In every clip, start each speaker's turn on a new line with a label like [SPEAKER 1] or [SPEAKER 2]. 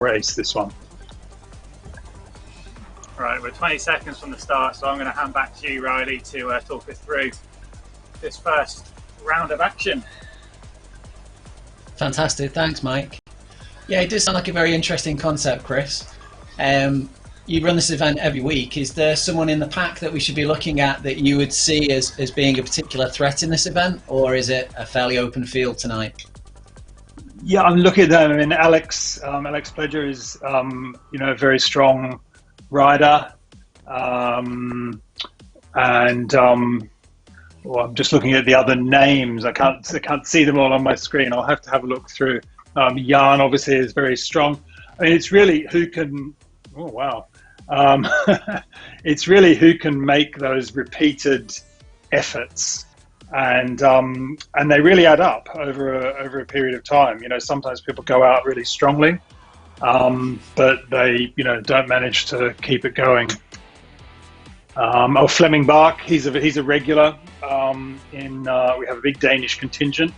[SPEAKER 1] race, this one.
[SPEAKER 2] Right, we're 20 seconds from the start, so I'm going to hand back to you, Riley, to talk us through this first round of action.
[SPEAKER 3] Fantastic, thanks Mike. Yeah, it does sound like a very interesting concept, Chris. You run this event every week. Is there someone in the pack that we should be looking at that you would see as being a particular threat in this event, or is it a fairly open field tonight?
[SPEAKER 1] Yeah, I'm looking at them. I mean, Alex Pledger is, a very strong rider. I'm just looking at the other names. I can't see them all on my screen. I'll have to have a look through. Jan obviously is very strong. I mean, it's really who can. Oh wow! It's really who can make those repeated efforts, and they really add up over a period of time. You know, sometimes people go out really strongly, but they don't manage to keep it going. Fleming Bark, he's a regular. We have a big Danish contingent,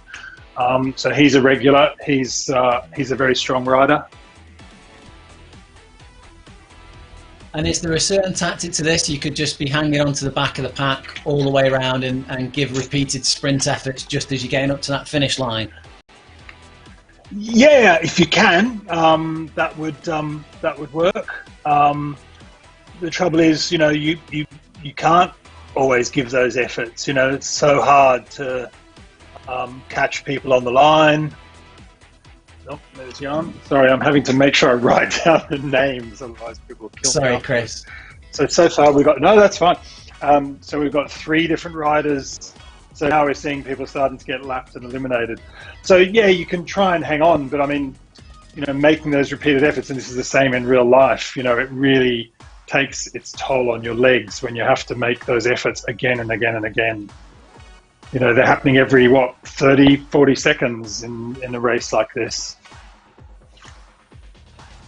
[SPEAKER 1] so he's a regular. He's a very strong rider.
[SPEAKER 3] And is there a certain tactic to this? You could just be hanging onto the back of the pack all the way around and give repeated sprint efforts just as you're getting up to that finish line?
[SPEAKER 1] Yeah, if you can, that would work. The trouble is, you can't always give those efforts. It's so hard to catch people on the line. Oh, there's Jan. Sorry, I'm having to make sure I write down the names, otherwise people will kill me.
[SPEAKER 3] Sorry, Chris.
[SPEAKER 1] So far we've got, no, that's fine. So we've got 3 different riders. So now we're seeing people starting to get lapped and eliminated. So yeah, you can try and hang on, but I mean, making those repeated efforts, and this is the same in real life, it really takes its toll on your legs when you have to make those efforts again and again and again. They're happening every, 30, 40 seconds in a race like this.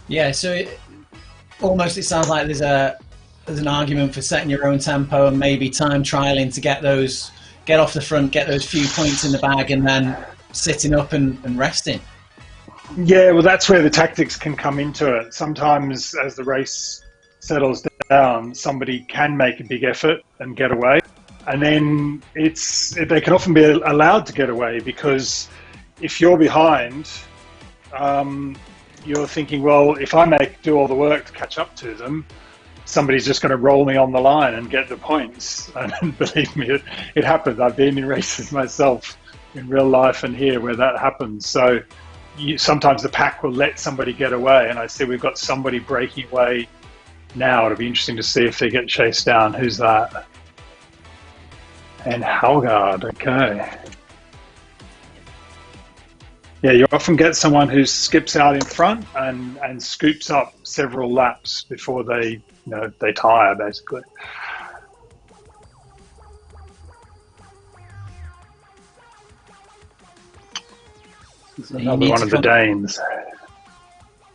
[SPEAKER 3] Yeah, so it sounds like there's an argument for setting your own tempo and maybe time trialing to get off the front, get those few points in the bag, and then sitting up and resting.
[SPEAKER 1] Yeah, well, that's where the tactics can come into it. Sometimes as the race settles down, somebody can make a big effort and get away. And then they can often be allowed to get away, because if you're behind, you're thinking, well, if I do all the work to catch up to them, somebody's just going to roll me on the line and get the points. And believe me, it happens. I've been in races myself in real life and here where that happens. So sometimes the pack will let somebody get away, and I see we've got somebody breaking away now. It'll be interesting to see if they get chased down. Who's that? And Halgard, okay. Yeah, you often get someone who skips out in front and scoops up several laps before they tire, basically. This is another one of the Danes.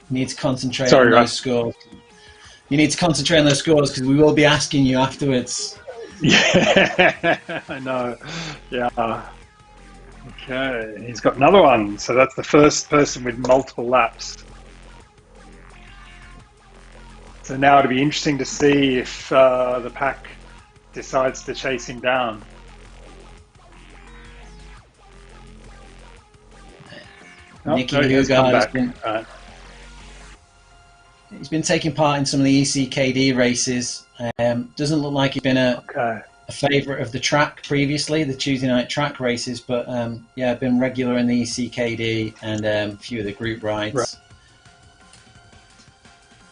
[SPEAKER 3] You need to concentrate on those scores. You need to concentrate on those scores, because we will be asking you afterwards.
[SPEAKER 1] Yeah, I know. Yeah. Okay, he's got another one. So that's the first person with multiple laps. So now it'll be interesting to see if the pack decides to chase him down.
[SPEAKER 3] Nicky Hugard he's been taking part in some of the ECKD races. Doesn't look like he's been a favourite of the track previously, the Tuesday night track races, but been regular in the ECKD and a few of the group rides. Right.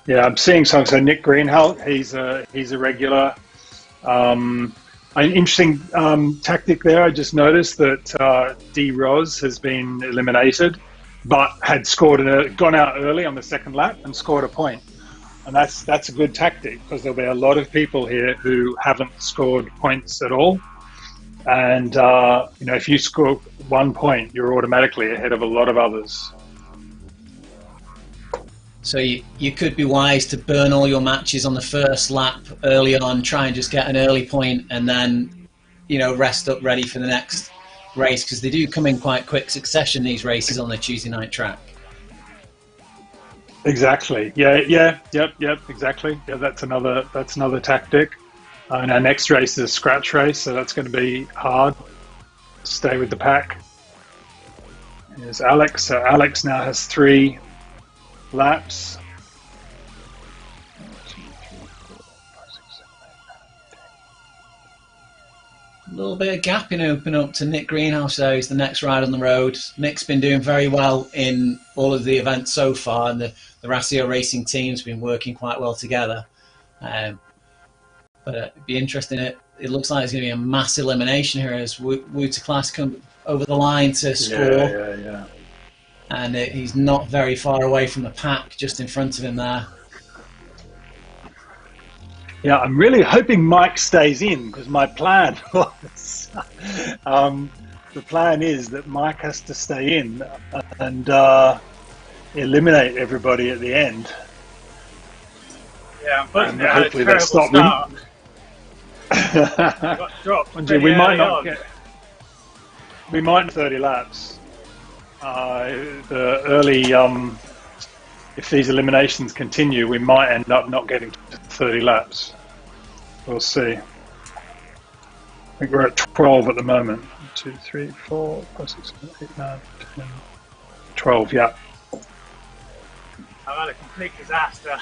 [SPEAKER 1] Yeah, I'm seeing some. So Nick Greenhalgh, he's a regular. An interesting tactic there. I just noticed that D. Roz has been eliminated, but had gone out early on the second lap and scored a point. And that's a good tactic, because there'll be a lot of people here who haven't scored points at all. And if you score 1 point, you're automatically ahead of a lot of others.
[SPEAKER 3] So you could be wise to burn all your matches on the first lap early on, try and just get an early point, and then rest up ready for the next race, because they do come in quite quick succession, these races on the Tuesday night track.
[SPEAKER 1] Exactly. Yep. Exactly. Yeah, that's another tactic. And our next race is a scratch race, so that's going to be hard. Stay with the pack. Here's Alex. So Alex now has 3 laps.
[SPEAKER 3] A little bit of gap in open up to Nick Greenhouse though. He's the next ride on the road. Nick's been doing very well in all of the events so far, and the Ratio Racing team's been working quite well together. But it'd be interesting. It looks like it's going to be a mass elimination here as Wouter Class come over the line to score.
[SPEAKER 1] Yeah.
[SPEAKER 3] And he's not very far away from the pack, just in front of him there.
[SPEAKER 1] Yeah, I'm really hoping Mike stays in because my plan was the plan is that Mike has to stay in and eliminate everybody at the end.
[SPEAKER 2] Yeah, unfortunately,
[SPEAKER 1] hopefully they stop
[SPEAKER 2] him. Got dropped.
[SPEAKER 1] We might not get. We might 30 laps. The early, if these eliminations continue, we might end up not getting to 30 laps. We'll see. I think we're at 12 at the moment. 1, 2, 3, 4, 5, 6, 7, 8, 9, 10, 12. Yeah.
[SPEAKER 2] I've had a complete disaster.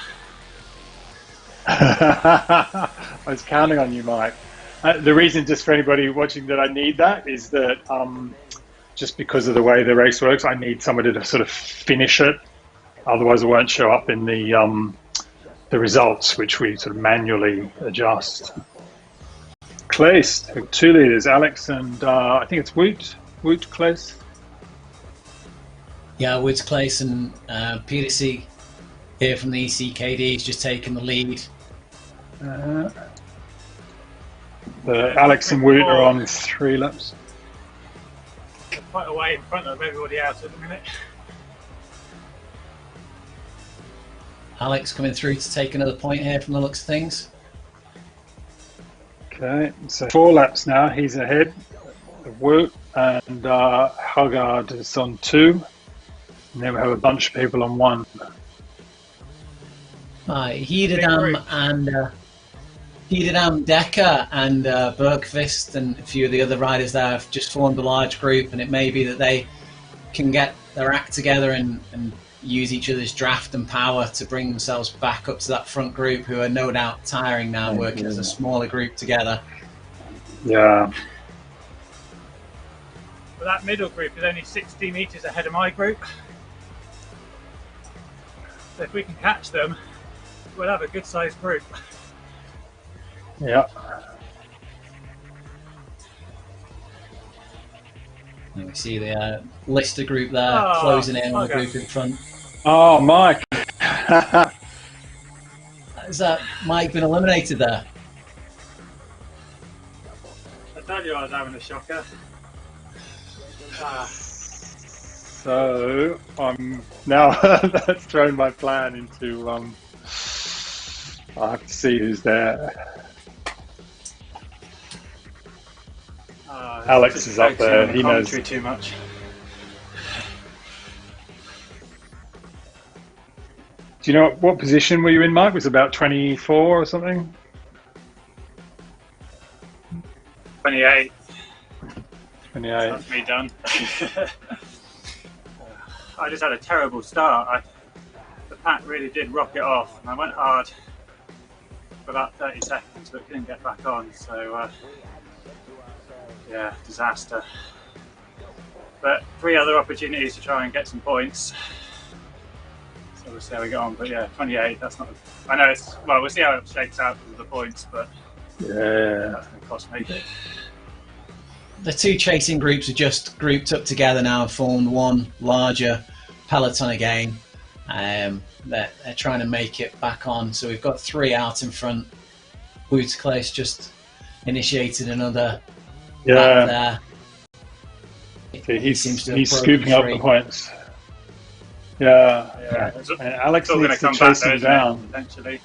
[SPEAKER 1] I was counting on you, Mike. The reason, just for anybody watching, that I need that is that just because of the way the race works, I need somebody to sort of finish it. Otherwise, it won't show up in the results, which we sort of manually adjust. Claes, 2 leaders, Alex and I think it's Wout Claes.
[SPEAKER 3] Yeah, Woods Claes and Peterson here from the ECKD is just taking the lead.
[SPEAKER 1] Alex and Wout are on 3 laps.
[SPEAKER 2] Quite away in front of everybody else at the minute.
[SPEAKER 3] Alex coming through to take another point here from the looks of things.
[SPEAKER 1] Okay, so 4 laps now. He's ahead of Wout, and Hagard is on 2. And then we have a bunch of people on 1.
[SPEAKER 3] Hiederdam and Decker and Bergqvist and a few of the other riders there have just formed a large group, and it may be that they can get their act together and use each other's draft and power to bring themselves back up to that front group, who are no doubt tiring now, working as a smaller group together.
[SPEAKER 1] Yeah.
[SPEAKER 2] But that middle group is only 60 metres ahead of my group. So if we can catch them, we'll have a good sized group.
[SPEAKER 1] Yeah.
[SPEAKER 3] And we see the Lister group there closing in on the group in front.
[SPEAKER 1] Oh, Mike.
[SPEAKER 3] Has that Mike been eliminated there?
[SPEAKER 2] I told you I was having a shocker.
[SPEAKER 1] So I'm now that's thrown my plan into I have to see who's there. Alex is up there. He knows
[SPEAKER 2] too much.
[SPEAKER 1] Do you know what position were you in, Mike? Was it about 24 or something?
[SPEAKER 2] 28.
[SPEAKER 1] 28.
[SPEAKER 2] That's me done. I just had a terrible start. The pack really did rock it off, and I went hard for about 30 seconds, but couldn't get back on. So, yeah, disaster. But 3 other opportunities to try and get some points. So we'll see how we get on. But yeah, 28. That's not. I know it's well. We'll see how it shakes out with the points, but
[SPEAKER 1] yeah,
[SPEAKER 2] that's going to cost me.
[SPEAKER 3] The 2 chasing groups are just grouped up together now and formed one larger peloton again. They're trying to make it back on. So we've got 3 out in front. Wouter Claes just initiated another lap there.
[SPEAKER 1] So he's scooping up the points. Yeah. And Alex needs to chase him down.
[SPEAKER 2] Eventually.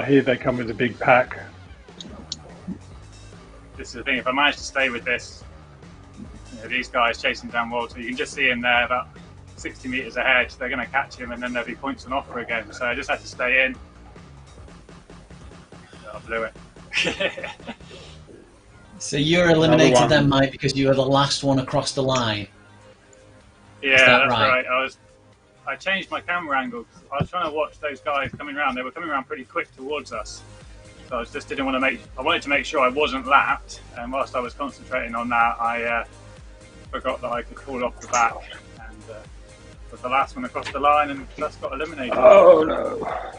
[SPEAKER 1] Here they come with a big pack.
[SPEAKER 2] This is the thing, if I manage to stay with this, these guys chasing down Walter, you can just see him there about 60 metres ahead, they're going to catch him and then there'll be points on offer again. So I just had to stay in. I blew it.
[SPEAKER 3] So you're eliminated then, Mike, because you were the last one across the line.
[SPEAKER 2] Yeah, that's right. I changed my camera angle. I was trying to watch those guys coming around. They were coming around pretty quick towards us. So I just didn't want to I wanted to make sure I wasn't lapped. And whilst I was concentrating on that, I forgot that I could fall off the back and was the last one across the line and just got eliminated.
[SPEAKER 1] Oh no.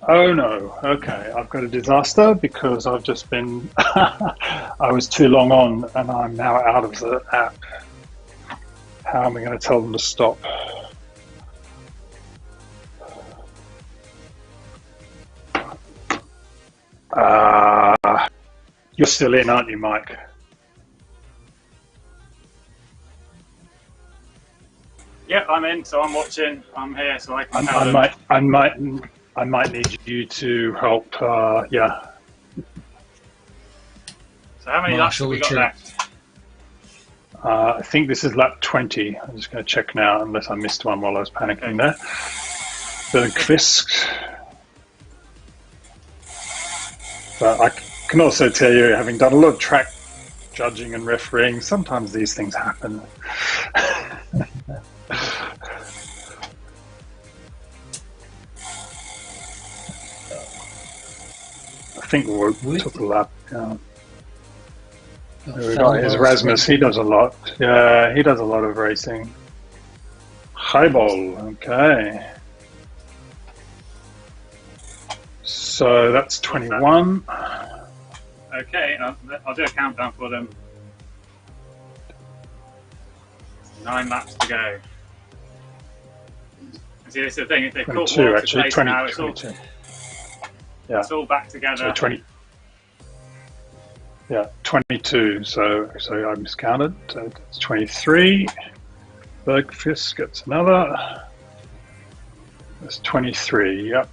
[SPEAKER 1] Oh no. Okay, I've got a disaster because I've just been, I was too long on and I'm now out of the app. How am I going to tell them to stop? You're still in, aren't you, Mike?
[SPEAKER 2] Yeah, I'm in, so I'm watching. I'm here, so I can.
[SPEAKER 1] I might need you to help. Yeah.
[SPEAKER 2] So how many laps have we got left?
[SPEAKER 1] I think this is lap 20. I'm just going to check now, unless I missed one while I was panicking there. Bergqvist. But I can also tell you, having done a lot of track judging and refereeing, sometimes these things happen. I think we took a lap. We got his Rasmus. He does a lot. Yeah, he does a lot of racing. Highball. Okay. So that's 21.
[SPEAKER 2] Okay, I'll do a countdown for them. 9 laps to go. See, this is the thing. If they've caught water actually, 20, now, it's 22. It's all back together.
[SPEAKER 1] So 20. Yeah, 22. So I miscounted. So it's 23. Bergqvist gets another. That's 23. Yep.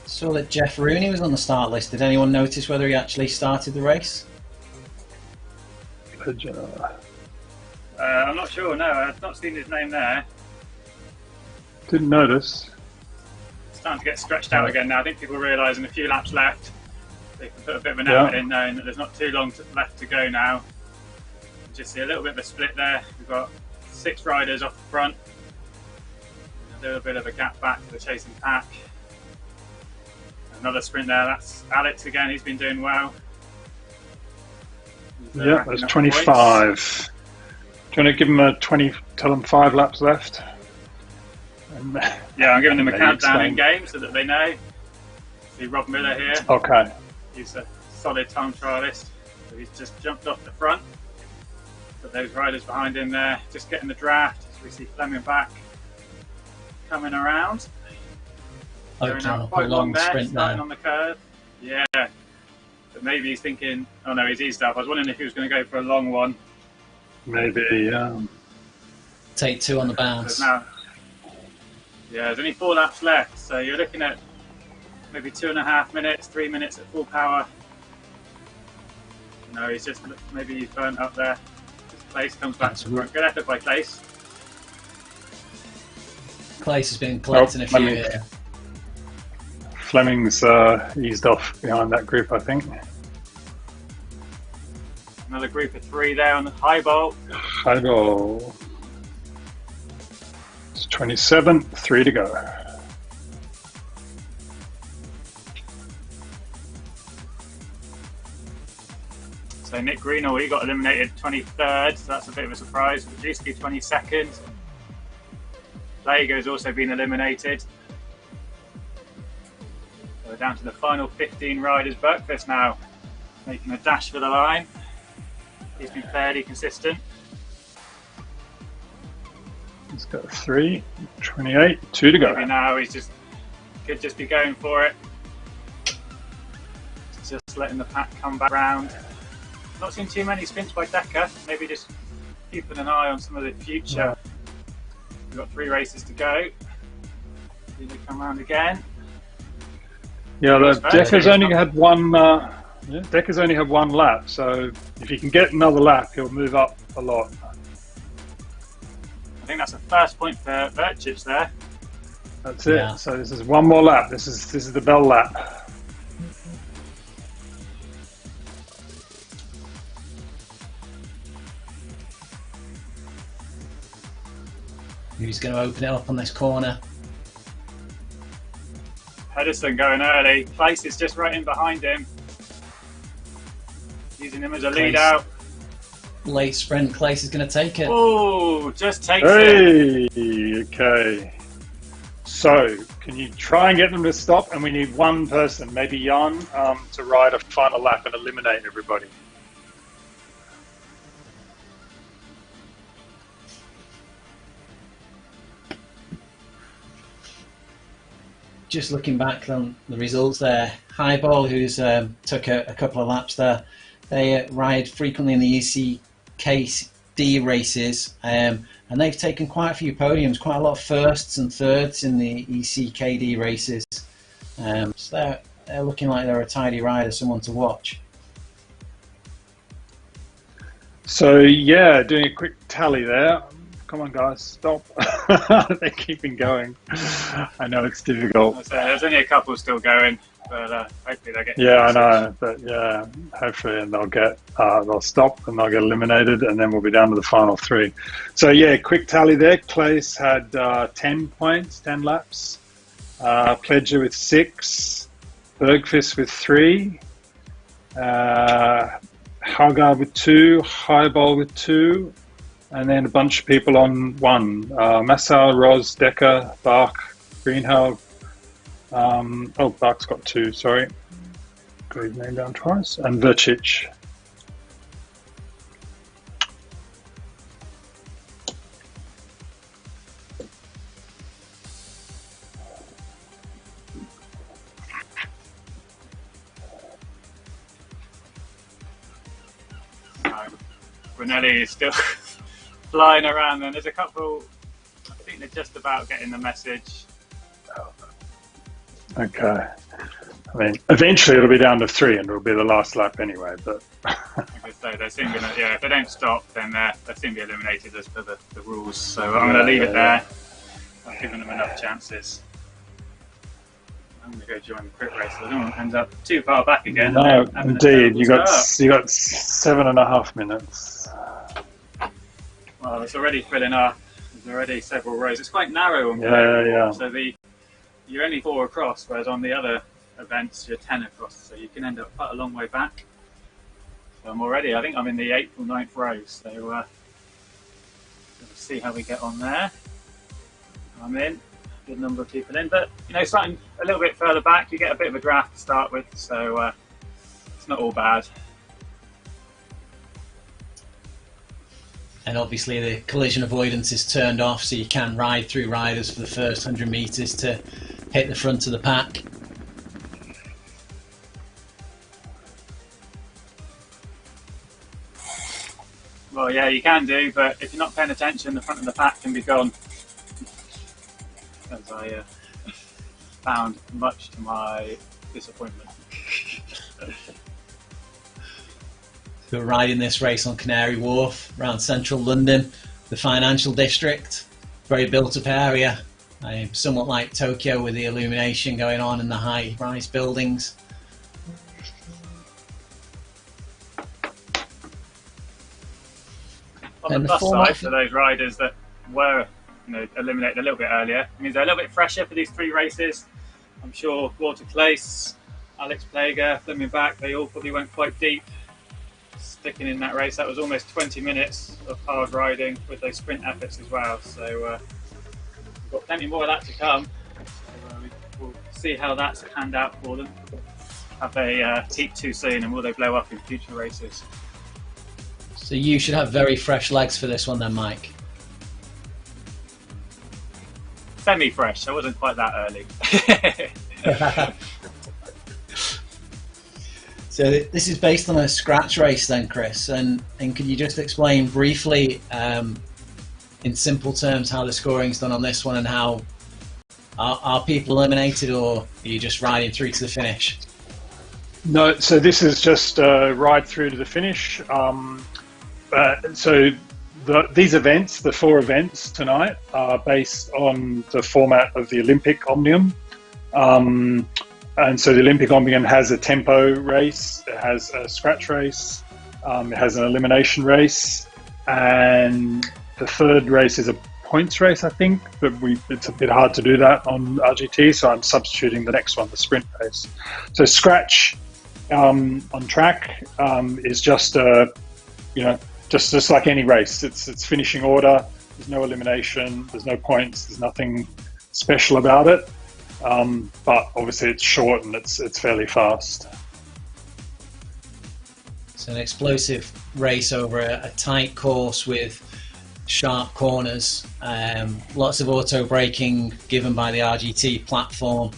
[SPEAKER 3] Saw that Jeff Rooney was on the start list. Did anyone notice whether he actually started the race?
[SPEAKER 2] I'm not sure, no. I've not seen his name there.
[SPEAKER 1] Didn't notice.
[SPEAKER 2] It's starting to get stretched out again now. I think people are realising a few laps left. They can put a bit of an effort in knowing that there's not too long left to go now. You just see a little bit of a split there. We've got 6 riders off the front. A little bit of a gap back to the chasing pack. Another sprint there, that's Alex again, he's been doing well.
[SPEAKER 1] Yeah, there's 25. Points. Do you want to give him a 20, tell them 5 laps left?
[SPEAKER 2] Yeah, I'm giving them a countdown in game so that they know. See Rob Miller here.
[SPEAKER 1] Okay.
[SPEAKER 2] He's a solid time trialist. So he's just jumped off the front. But those riders behind him there, just getting the draft. So we see Fleming back, coming around. Going out quite long there, starting on the curve. Yeah, but maybe he's thinking, oh no, he's eased up. I was wondering if he was going to go for a long one.
[SPEAKER 1] Maybe,
[SPEAKER 3] Take 2 on the bounce.
[SPEAKER 2] Now, yeah, there's only 4 laps left, so you're looking at maybe 2.5 minutes, 3 minutes at full power. No, he's just, maybe he's burnt up there. Clace comes back to the front. Good effort by Clace.
[SPEAKER 3] Clace has been collecting a few here.
[SPEAKER 1] Fleming's eased off behind that group, I think.
[SPEAKER 2] Another group of 3 there on the high bolt.
[SPEAKER 1] High bolt. It's 27, 3 to go.
[SPEAKER 2] So Nick Greenall, he got eliminated 23rd, so that's a bit of a surprise. Rajewski 22nd. Lago's also been eliminated. So we're down to the final 15 riders. Bergqvist now making a dash for the line. He's been fairly consistent.
[SPEAKER 1] He's got 3, 28, 2 to go.
[SPEAKER 2] Maybe now he's could just be going for it. Just letting the pack come back round. Not seen too many sprints by Decker. Maybe just keeping an eye on some of the future. We've got 3 races to go. See they come round again.
[SPEAKER 1] Yeah, Decker's only had one. Decker's only had 1 lap, so if he can get another lap, he'll move up a lot.
[SPEAKER 2] I think that's the first point for Verchich there.
[SPEAKER 1] That's it. Yeah. So this is 1 more lap. This is the bell lap.
[SPEAKER 3] Who's going to open it up on this corner?
[SPEAKER 2] Pedersen going early. Place is just right in behind him. Using him as a lead out.
[SPEAKER 3] Late sprint. Clace is going to take it.
[SPEAKER 2] Oh, just takes it.
[SPEAKER 1] Hey, okay. So, can you try and get them to stop? And we need 1 person, maybe Jan, to ride a final lap and eliminate everybody.
[SPEAKER 3] Just looking back on the results there, Highball, who's took a couple of laps there, they ride frequently in the ECKD races, and they've taken quite a few podiums, quite a lot of firsts and thirds in the ECKD races. So they're looking like they're a tidy rider, someone to watch.
[SPEAKER 1] So yeah, doing a quick tally there. Come on, guys, stop. They're keeping going. I know it's difficult.
[SPEAKER 2] There's only a couple still going, but hopefully they'll get.
[SPEAKER 1] Yeah, I know, but yeah, hopefully, and they'll stop and they'll get eliminated, and then we'll be down to the final 3. So yeah, quick tally there. Clace had 10 points, 10 laps. Pledger with 6. Bergqvist with 3. Haugaard with 2. Highball with 2. And then a bunch of people on 1. Massau, Ros, Decker, Bach, Greenhalgh. Bach's got 2, sorry. Got his name down twice. And Verchich.
[SPEAKER 2] Brunelli is still flying around, and there's a couple. I think they're just about getting the message.
[SPEAKER 1] Okay. I mean, eventually it'll be down to 3, and it'll be the last lap anyway. But
[SPEAKER 2] like I say, they're soon gonna. Yeah, if they don't stop, then they'll soon be eliminated as per the rules. So I'm going to leave it there. I've given them enough chances. I'm going to go join the crit race. So I don't want to end up too far back again.
[SPEAKER 1] No, indeed. You got 7.5 minutes.
[SPEAKER 2] Well, it's already filling up. There's already several rows. It's quite narrow on
[SPEAKER 1] yeah.
[SPEAKER 2] So you're only 4 across, whereas on the other events you're 10 across. So you can end up quite a long way back. So I think I'm in the 8th or 9th row. So we'll see how we get on there. I'm in. Good number of people in, but starting a little bit further back, you get a bit of a draft to start with. So it's not all bad.
[SPEAKER 3] And obviously the collision avoidance is turned off, so you can ride through riders for the first 100 metres to hit the front of the pack.
[SPEAKER 2] Well, yeah, you can do, but if you're not paying attention, the front of the pack can be gone. As I found, much to my disappointment.
[SPEAKER 3] We're riding this race on Canary Wharf around central London, the financial district, very built up area, somewhat like Tokyo with the illumination going on in the high-rise buildings.
[SPEAKER 2] On the plus side for those riders that were eliminated a little bit earlier, it means they're a little bit fresher for these 3 races. I'm sure Walter Clace, Alex Plager, Fleming Back, they all probably went quite deep. Sticking in that race, that was almost 20 minutes of hard riding with those sprint efforts as well. So we've got plenty more of that to come. So, we'll see how that's panned out for them. Have they peaked too soon, and will they blow up in future races?
[SPEAKER 3] So you should have very fresh legs for this one then, Mike.
[SPEAKER 2] Semi-fresh. I wasn't quite that early.
[SPEAKER 3] So this is based on a scratch race then, Chris, and could you just explain briefly, in simple terms, how the scoring's done on this one, and how are people eliminated, or are you just riding through to the finish?
[SPEAKER 1] No, so this is just ride through to the finish. These events, the 4 events tonight, are based on the format of the Olympic Omnium. And so the Olympic Omnium has a tempo race, it has a scratch race, it has an elimination race, and the third race is a points race, I think, but it's a bit hard to do that on RGT, so I'm substituting the next one, the sprint race. So scratch on track is just just like any race. It's finishing order. There's no elimination. There's no points. There's nothing special about it. But obviously it's short and it's fairly fast.
[SPEAKER 3] It's an explosive race over a tight course with sharp corners. Lots of auto braking given by the RGT platform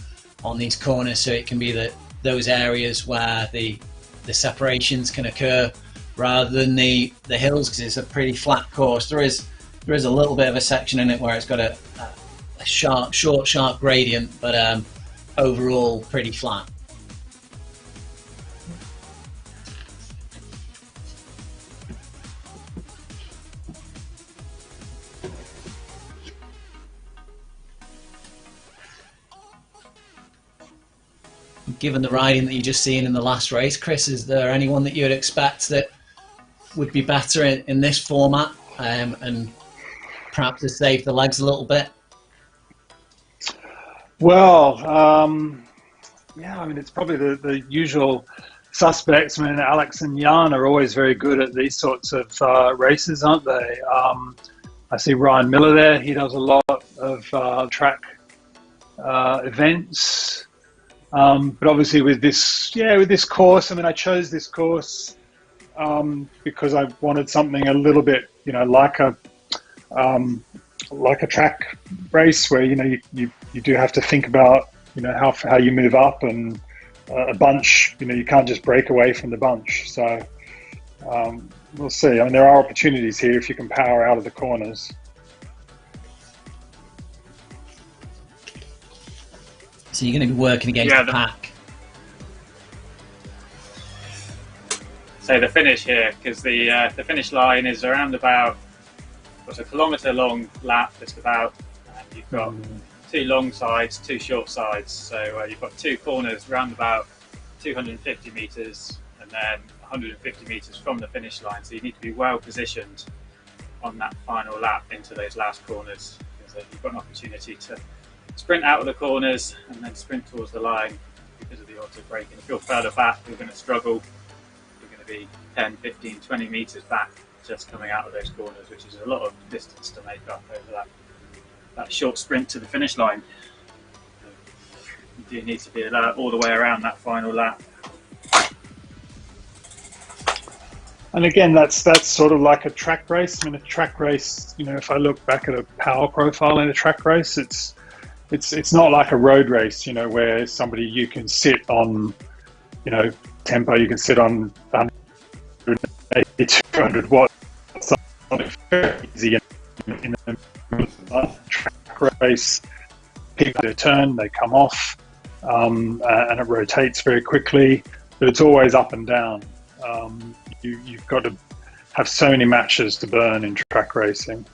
[SPEAKER 3] on these corners, so it can be those areas where the separations can occur rather than the hills, because it's a pretty flat course. There is a little bit of a section in it where it's got a sharp gradient, but overall pretty flat. Given the riding that you just seen in the last race, Chris, is there anyone that you'd expect that would be better in this format, and perhaps to save the legs a little bit?
[SPEAKER 1] Well, yeah, I mean, it's probably the usual suspects. I mean, Alex and Jan are always very good at these sorts of races, aren't they? I see Ryan Miller there. He does a lot of track events. But obviously with this course, I mean, I chose this course because I wanted something a little bit, like a track race where, you do have to think about, how you move up, and a bunch, you can't just break away from the bunch. So we'll see. I mean, there are opportunities here if you can power out of the corners.
[SPEAKER 3] So you're going to be working against the pack.
[SPEAKER 2] So the finish here, because the finish line is around about, it's a kilometre-long lap, just about. And you've got 2 long sides, 2 short sides. So you've got 2 corners round about 250 metres, and then 150 metres from the finish line. So you need to be well positioned on that final lap into those last corners, because you've got an opportunity to sprint out of the corners and then sprint towards the line because of the auto braking. If you're further back, you're going to struggle. You're going to be 10, 15, 20 metres back just coming out of those corners, which is a lot of distance to make up over that short sprint to the finish line. You do need to be alert all the way around that final lap.
[SPEAKER 1] And again, that's sort of like a track race. I mean, a track race, if I look back at a power profile in a track race, it's not like a road race, where you can sit on, tempo, you can sit on 180, 200 watts. It's very easy in a track race. People turn, they come off, and it rotates very quickly, but it's always up and down. You've got to have so many matches to burn in track racing.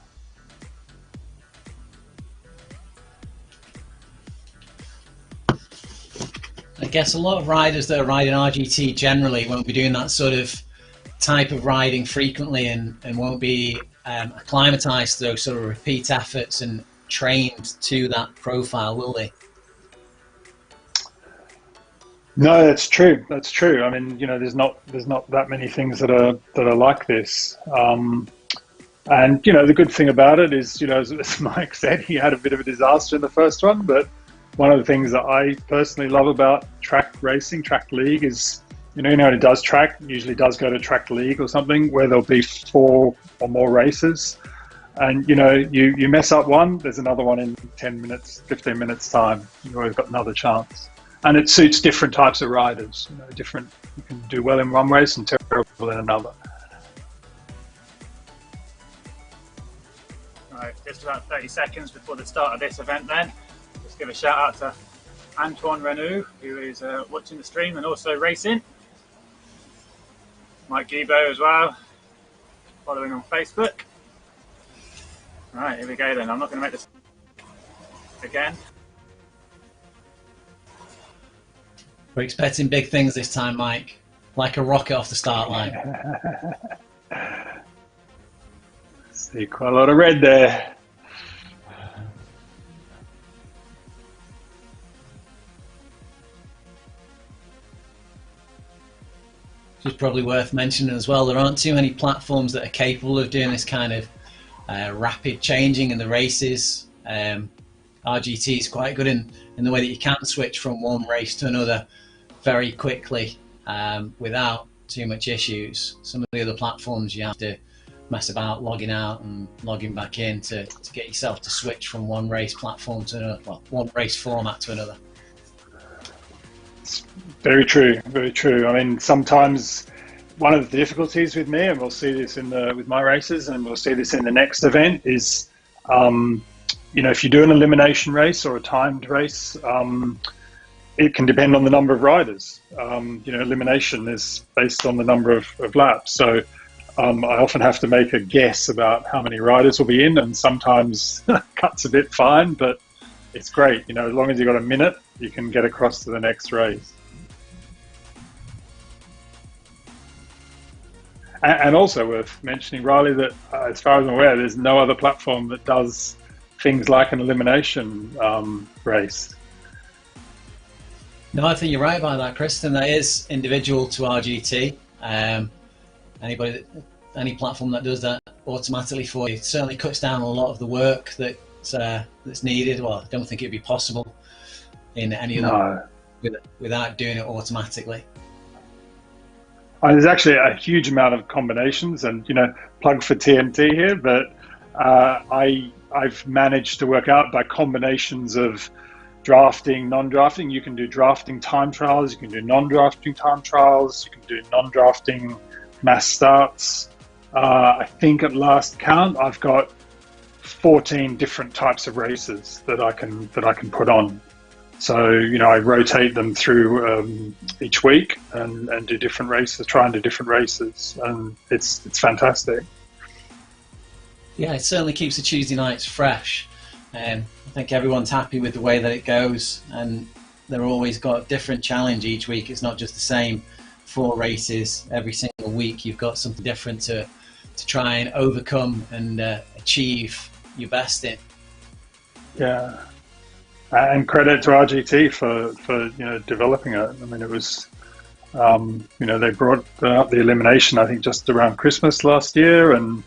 [SPEAKER 3] I guess a lot of riders that are riding RGT generally won't be doing that sort of type of riding frequently, and won't be acclimatized to those sort of repeat efforts and trained to that profile, will they?
[SPEAKER 1] No, that's true. That's true. I mean, there's not that many things that are like this. And the good thing about it is, as Mike said, he had a bit of a disaster in the first one, but one of the things that I personally love about track racing, track league, is, anyone who does track usually does go to track league or something where there'll be 4 or more races. And, you mess up one, there's another one in 10 minutes, 15 minutes time. You've always got another chance. and it suits different types of riders. You know, different, you can do well in one race and terrible in another.
[SPEAKER 2] Right, just about 30 seconds before the start of this event then. Just give a shout out to Antoine Renou, who is watching the stream and also racing. Mike Guibaud as well, following on Facebook. Right, here we go then. I'm not going to make this again.
[SPEAKER 3] We're expecting big things this time, Mike. Like a rocket off the start line.
[SPEAKER 1] See quite a lot of red there.
[SPEAKER 3] It's probably worth mentioning as well, there aren't too many platforms that are capable of doing this kind of rapid changing in the races. RGT is quite good in the way that you can switch from one race to another very quickly without too much issues. Some of the other platforms you have to mess about logging out and logging back in to get yourself to switch from one race platform to another, well, one race format to another.
[SPEAKER 1] Very true, very true. I mean, sometimes one of the difficulties with me, and we'll see this with my races, and we'll see this in the next event, is you know, if you do an elimination race or a timed race, it can depend on the number of riders. You know, elimination is based on the number of laps. So I often have to make a guess about how many riders will be in, and sometimes cut's a bit fine, but it's great. You know, as long as you've got a minute, you can get across to the next race. And also worth mentioning, Riley, that as far as I'm aware, there's no other platform that does things like an elimination race.
[SPEAKER 3] No, I think you're right about that, Chris, and that is individual to RGT. Any platform that does that automatically for you certainly cuts down a lot of the work that's needed. Well, I don't think it'd be possible in any other without doing it automatically.
[SPEAKER 1] There's actually a huge amount of combinations, and, you know, plug for TNT here, but I've managed to work out by combinations of drafting, non-drafting. You can do drafting time trials, you can do non-drafting time trials, you can do non-drafting mass starts. I think at last count, I've got 14 different types of races that I can put on. So, you know, I rotate them through each week and do different races, try and do different races, and it's fantastic.
[SPEAKER 3] Yeah, it certainly keeps the Tuesday nights fresh. I think everyone's happy with the way that it goes, and they're always got a different challenge each week. It's not just the same 4 races every single week. You've got something different to try and overcome and achieve your best in.
[SPEAKER 1] Yeah. And credit to RGT for you know, developing it. I mean, it was you know, they brought out the elimination, I think, just around Christmas last year, and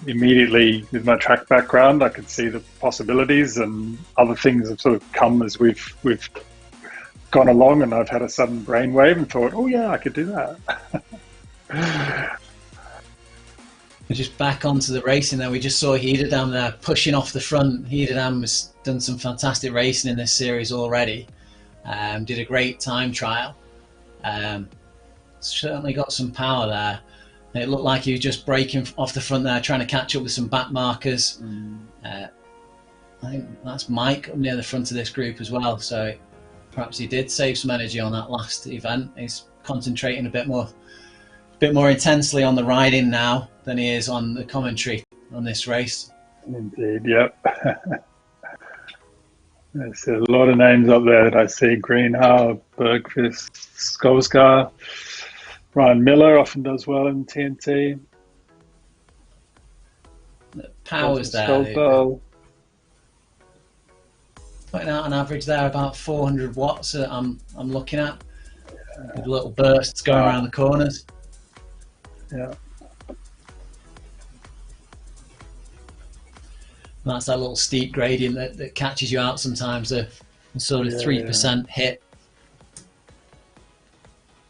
[SPEAKER 1] immediately with my track background, I could see the possibilities, and other things have sort of come as we've gone along, and I've had a sudden brainwave and thought, oh yeah, I could do that.
[SPEAKER 3] Just back onto the racing there, we just saw Hederdam there pushing off the front. Hederdam has done some fantastic racing in this series already. Did a great time trial. Certainly got some power there. It looked like he was just breaking off the front there, trying to catch up with some back markers. I think that's Mike up near the front of this group as well, so perhaps he did save some energy on that last event. He's concentrating a bit more intensely on the riding now than he is on the commentary on this race.
[SPEAKER 1] Indeed, yep. There's a lot of names up there that I see: Greenhow, Bergqvist, Skolskar. Ryan Miller often does well in TNT.
[SPEAKER 3] The power's there. Putting out an average there about 400 watts that I'm looking at. With little bursts going around the corners.
[SPEAKER 1] Yeah.
[SPEAKER 3] That's that little steep gradient that catches you out sometimes, a sort of 3% hit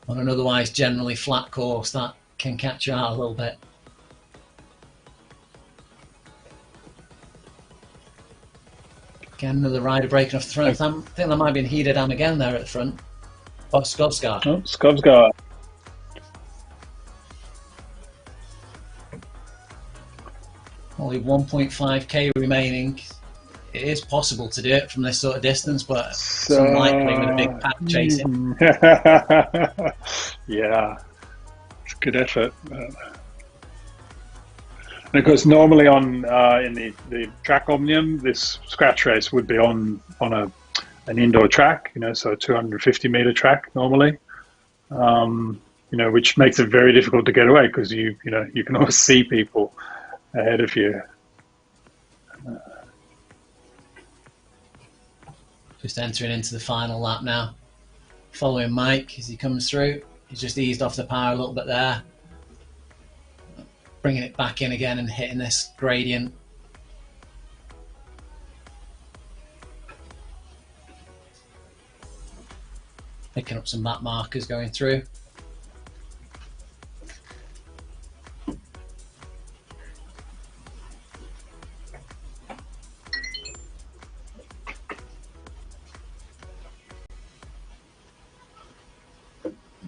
[SPEAKER 3] on an otherwise generally flat course. That can catch you out a little bit. Again, another rider breaking off the front. I think that might have been Hiederdam again there at the front. Oh, Skovsgaard.
[SPEAKER 1] Oh, Skovsgaard.
[SPEAKER 3] Only 1.5k remaining. It is possible to do it from this sort of distance, but it's unlikely with a big pack chasing.
[SPEAKER 1] Yeah, it's a good effort. And of course, normally on in the track Omnium, this scratch race would be on an indoor track, so a 250-meter track normally, which makes it very difficult to get away because you can always see people ahead of you.
[SPEAKER 3] Just entering into the final lap now. Following Mike as he comes through. He's just eased off the power a little bit there. Bringing it back in again and hitting this gradient. Picking up some map markers going through.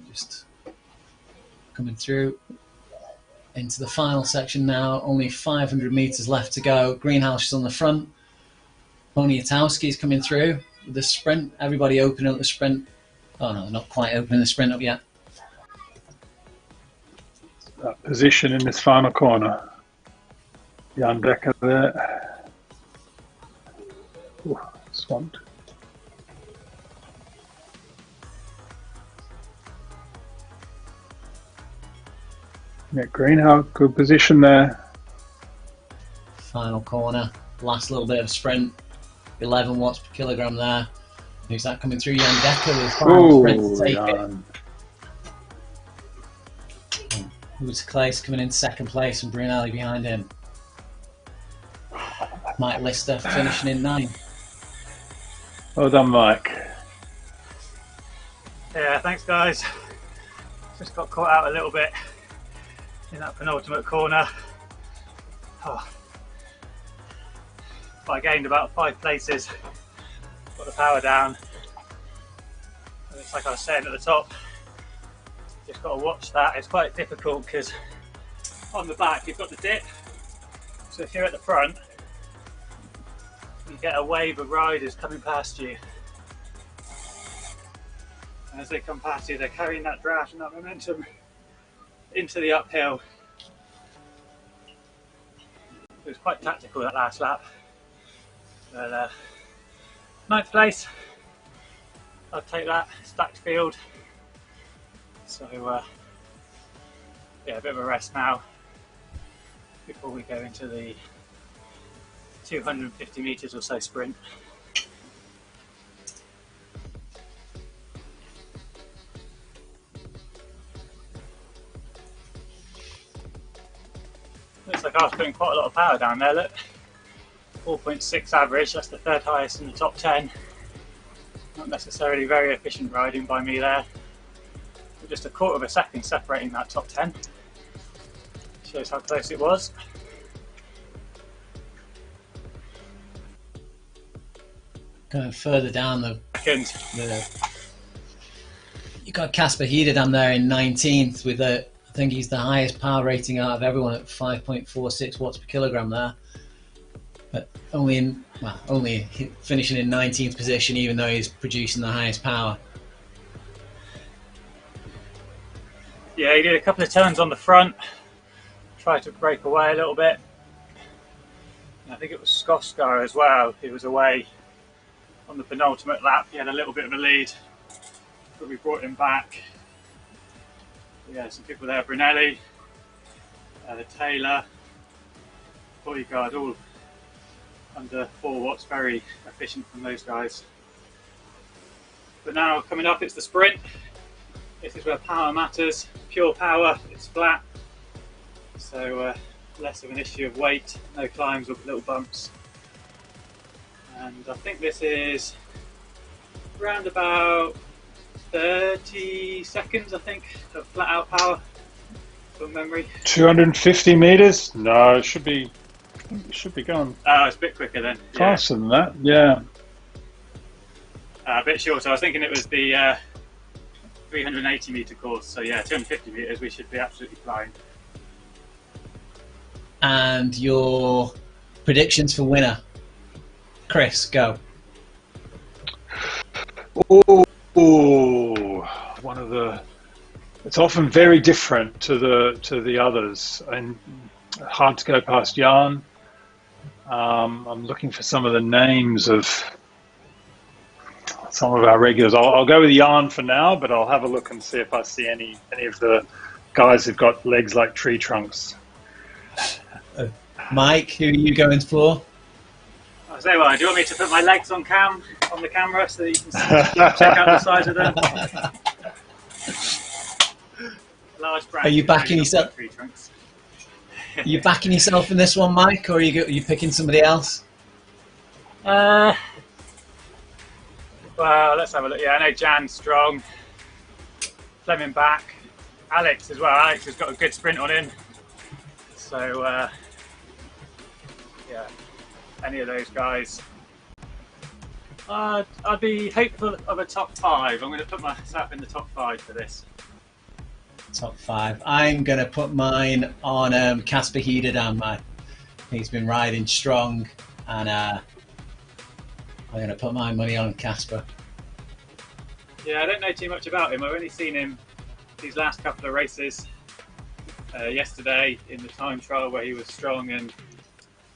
[SPEAKER 3] Just coming through into the final section now. Only 500 meters left to go. Greenhouse is on the front. Poniatowski is coming through with the sprint. Everybody opening up the sprint. Oh no, not quite opening the sprint up yet.
[SPEAKER 1] That position in this final corner. Jan Dekker there. Ooh, swamped. Nick Greenhouse, good position there.
[SPEAKER 3] Final corner, last little bit of sprint, 11 watts per kilogram there. Who's that coming through? Jan Dekker with final sprint to take it. Woods Claes coming in second place and Brunelli behind him. Mike Lister finishing in 9th.
[SPEAKER 1] Well done, Mike.
[SPEAKER 2] Yeah, thanks guys. Just got caught out a little bit in that penultimate corner. Oh. But I gained about 5 places. Got the power down. And it's like I was saying at the top, just got to watch that. It's quite difficult because on the back you've got the dip. So if you're at the front, you get a wave of riders coming past you. And as they come past you, they're carrying that draft and that momentum into the uphill. It was quite tactical that last lap. But 9th place, I'll take that. Stacked field. So yeah, a bit of a rest now before we go into the 250 meters or so sprint. Looks like I was putting quite a lot of power down there, look. 4.6 average, that's the 3rd highest in the top 10. Not necessarily very efficient riding by me there. But just a 1/4 of a second separating that top 10. Shows how close it was.
[SPEAKER 3] Going further down the you got Casper Hiederdam there in 19th with I think he's the highest power rating out of everyone at 5.46 watts per kilogram there. But only finishing in 19th position, even though he's producing the highest power.
[SPEAKER 2] Yeah, he did a couple of turns on the front, tried to break away a little bit. And I think it was Skovsgaard as well, who was away on the penultimate lap. He had a little bit of a lead, but we brought him back. Yeah, some people there, Brunelli, Taylor, Bodyguard, all under 4 watts, very efficient from those guys. But now coming up, it's the sprint. This is where power matters, pure power, it's flat. So less of an issue of weight, no climbs or little bumps. And I think this is around about 30 seconds, I think, of flat out power from memory.
[SPEAKER 1] 250 meters? No, it should be think it should be gone
[SPEAKER 2] Oh, it's a bit quicker then. Yeah.
[SPEAKER 1] faster than that. Yeah.
[SPEAKER 2] A bit shorter. I was thinking it was the 380 metre course. So yeah, 250 metres, we should be absolutely flying.
[SPEAKER 3] And your predictions for winner, Chris, go.
[SPEAKER 1] Oh, one of the. It's often very different to the others, and hard to go past Jan. I'm looking for some of the names of some of our regulars. I'll go with Jan for now, but I'll have a look and see if I see any of the guys who've got legs like tree trunks.
[SPEAKER 3] Mike, who are you going for?
[SPEAKER 2] I say, well, do you want me to put my legs on the camera so that you can check out the size of them? Large branch.
[SPEAKER 3] Are you backing yourself? Are you backing yourself in this one, Mike, or are you picking somebody else?
[SPEAKER 2] Well, let's have a look. Yeah, I know Jan's strong. Fleming back. Alex as well. Alex has got a good sprint on him. So, yeah, any of those guys. I'd be hopeful of a top 5. I'm going to put myself in the top 5 for this.
[SPEAKER 3] Top 5. I'm going to put mine on Casper Heiderdam, man. He's been riding strong, and I'm going to put my money on Casper.
[SPEAKER 2] Yeah, I don't know too much about him. I've only seen him these last couple of races. Yesterday in the time trial where he was strong and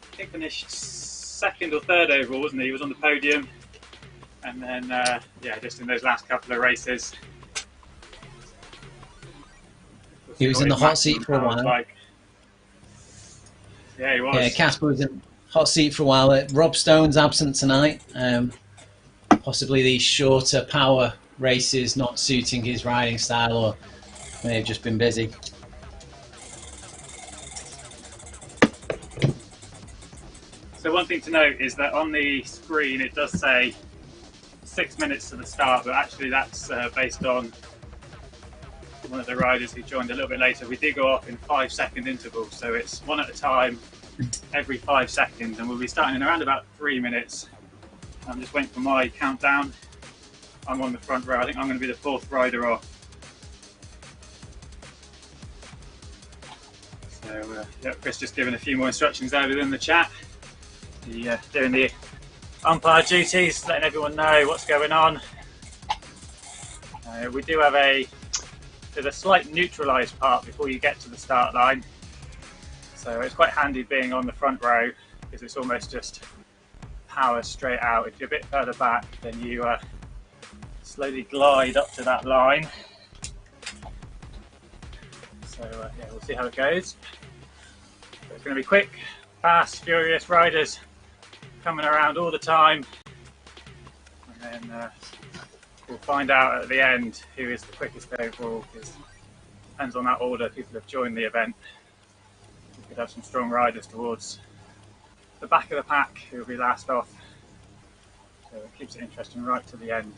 [SPEAKER 2] I think finished 2nd or 3rd overall, wasn't he? He was on the podium. And then, yeah, just in those last couple of races.
[SPEAKER 3] He was in the hot seat for a while.
[SPEAKER 2] Like. Yeah, he was.
[SPEAKER 3] Yeah, Casper was in hot seat for a while. Rob Stone's absent tonight. Possibly these shorter power races not suiting his riding style, or may have just been busy.
[SPEAKER 2] So one thing to note is that on the screen it does say 6 minutes to the start, but actually that's based on one of the riders who joined a little bit later. We did go off in 5-second intervals, so it's one at a time every 5 seconds, and we'll be starting in around about 3 minutes. I'm just waiting for my countdown. I'm on the front row. I think I'm going to be the 4th rider off. So yeah, Chris just giving a few more instructions there within the chat. Doing the umpire duties, letting everyone know what's going on. We do have there's a slight neutralised part before you get to the start line. So it's quite handy being on the front row because it's almost just power straight out. If you're a bit further back, then you slowly glide up to that line. So yeah, we'll see how it goes. So it's going to be quick, fast, furious riders coming around all the time, and then we'll find out at the end who is the quickest overall, because it depends on that order people have joined the event. We could have some strong riders towards the back of the pack who will be last off, so it keeps it interesting right to the end.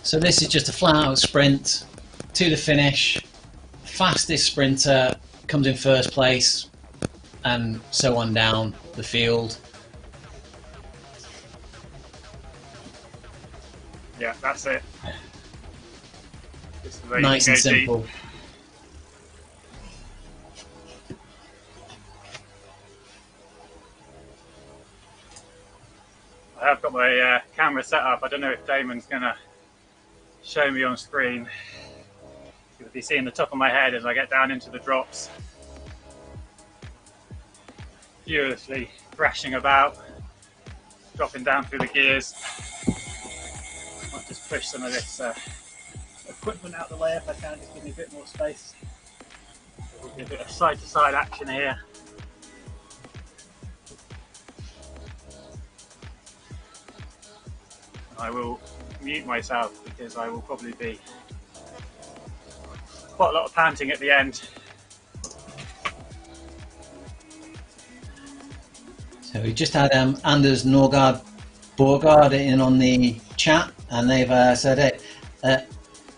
[SPEAKER 3] So this is just a flat out sprint to the finish. Fastest sprinter comes in first place, and so on down the field.
[SPEAKER 2] Yeah, that's it.
[SPEAKER 3] Nice and simple.
[SPEAKER 2] Deep. I have got my camera set up. I don't know if Damon's going to show me on screen. You'll be seeing the top of my head as I get down into the drops. Furiously thrashing about, dropping down through the gears. I'll just push some of this equipment out of the way if I can, just give me a bit more space. There'll be a bit of side-to-side action here. I will mute myself because I will probably be quite a lot of panting at the end.
[SPEAKER 3] So we just had Anders Norgard Borgard in on the chat, and they've said it.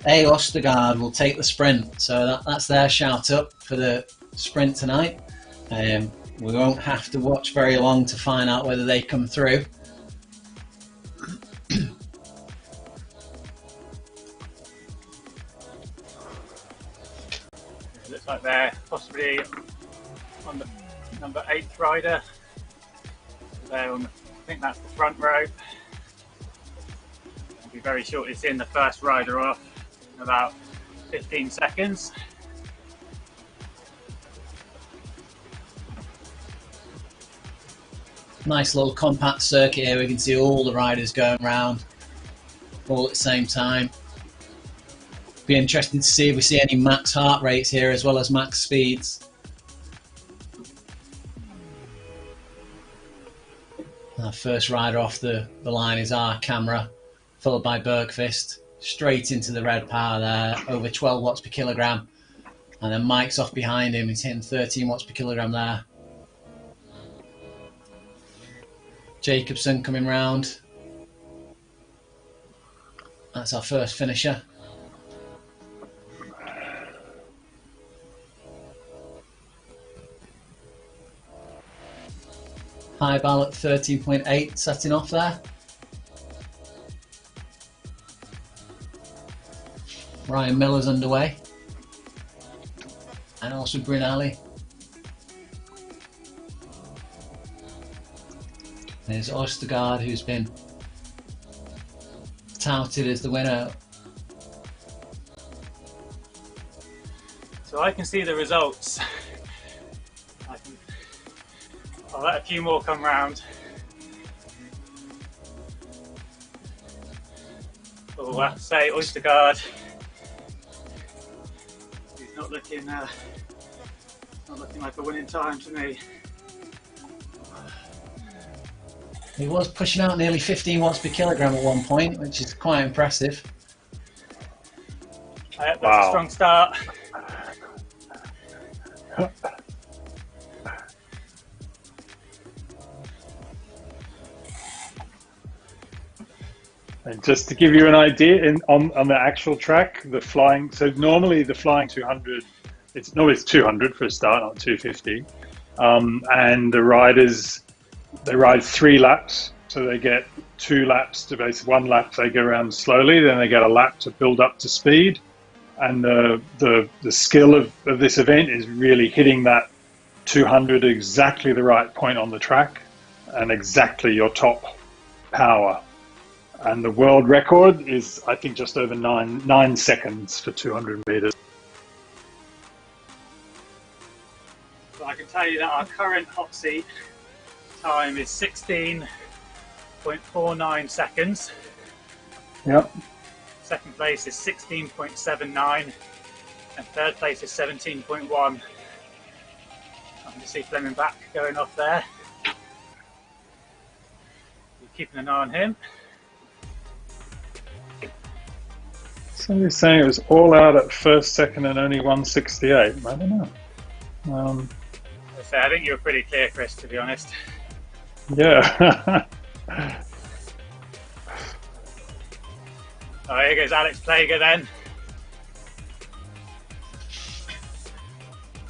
[SPEAKER 3] A. Ostergaard will take the sprint, so that's their shout up for the sprint tonight. We won't have to watch very long to find out whether they come through.
[SPEAKER 2] It looks like they're possibly on the number 8th rider. They're on, I think that's the front row. We'll be very shortly seeing the first rider off in about 15 seconds.
[SPEAKER 3] Nice little compact circuit here. We can see all the riders going around all at the same time. Be interesting to see if we see any max heart rates here as well as max speeds. Our first rider off the line is our camera, followed by Bergqvist. Straight into the red power there, over 12 watts per kilogram. And then Mike's off behind him, he's hitting 13 watts per kilogram there. Jacobson coming round. That's our first finisher. High ball at 13.8 setting off there. Ryan Miller's underway. And also Brunelli. There's Ostergaard, who's been touted as the winner.
[SPEAKER 2] So I can see the results. I'll let a few more come round. Oh, I have to say, Ostergaard, he's not looking like a winning time to me.
[SPEAKER 3] He was pushing out nearly 15 watts per kilogram at one point, which is quite impressive.
[SPEAKER 2] That's a strong start.
[SPEAKER 1] And just to give you an idea, on the actual track, the flying, so normally the flying 200, it's 200 for a start, not 250. And the riders, they ride 3 laps, so they get 2 laps to basically 1 lap they go around slowly, then they get a lap to build up to speed. And the skill of this event is really hitting that 200 exactly the right point on the track and exactly your top power. And the world record is, I think, just over 9 seconds for 200 meters.
[SPEAKER 2] So I can tell you that our current hot seat time is 16.49 seconds.
[SPEAKER 1] Yep.
[SPEAKER 2] Second place is 16.79, and third place is 17.1. I can see Fleming back going off there. We're keeping an eye on him.
[SPEAKER 1] Somebody's saying it was all out at first, second, and only 168. I don't know.
[SPEAKER 2] I think you were pretty clear, Chris, to be honest.
[SPEAKER 1] Yeah.
[SPEAKER 2] Oh, here goes Alex Plager then.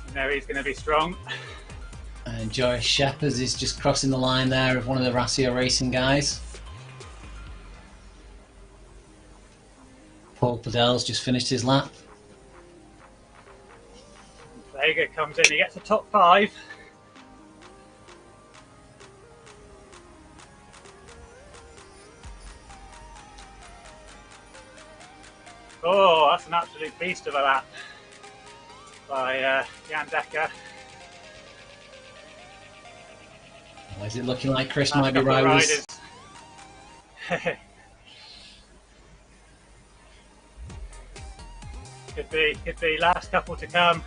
[SPEAKER 2] You know he's going to be strong.
[SPEAKER 3] And Joris Shepherd is just crossing the line there of one of the Racio Racing guys. Paul Padell's just finished his lap.
[SPEAKER 2] Plager comes in, he gets the top 5. Oh, that's an absolute beast of a lap by Jan Dekker.
[SPEAKER 3] Is it looking like Chris might be right with
[SPEAKER 2] Could be last couple to come.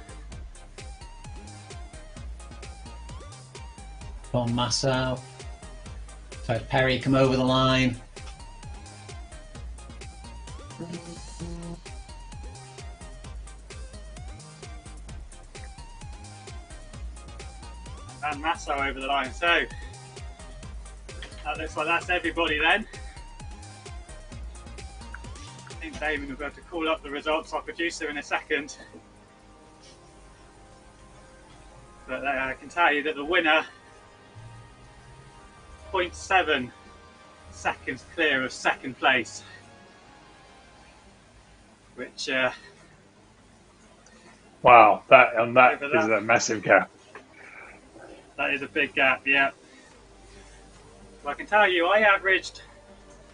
[SPEAKER 3] Von Massau? Fred Perry come over the line.
[SPEAKER 2] And Massau over the line. So that looks like that's everybody then. think Damon will be able to call up the results. I'll produce them in a second. But I can tell you that the winner, 0.7 seconds clear of second place, which
[SPEAKER 1] wow, that is a massive gap.
[SPEAKER 2] That is a big gap, yeah. Well, I can tell you, I averaged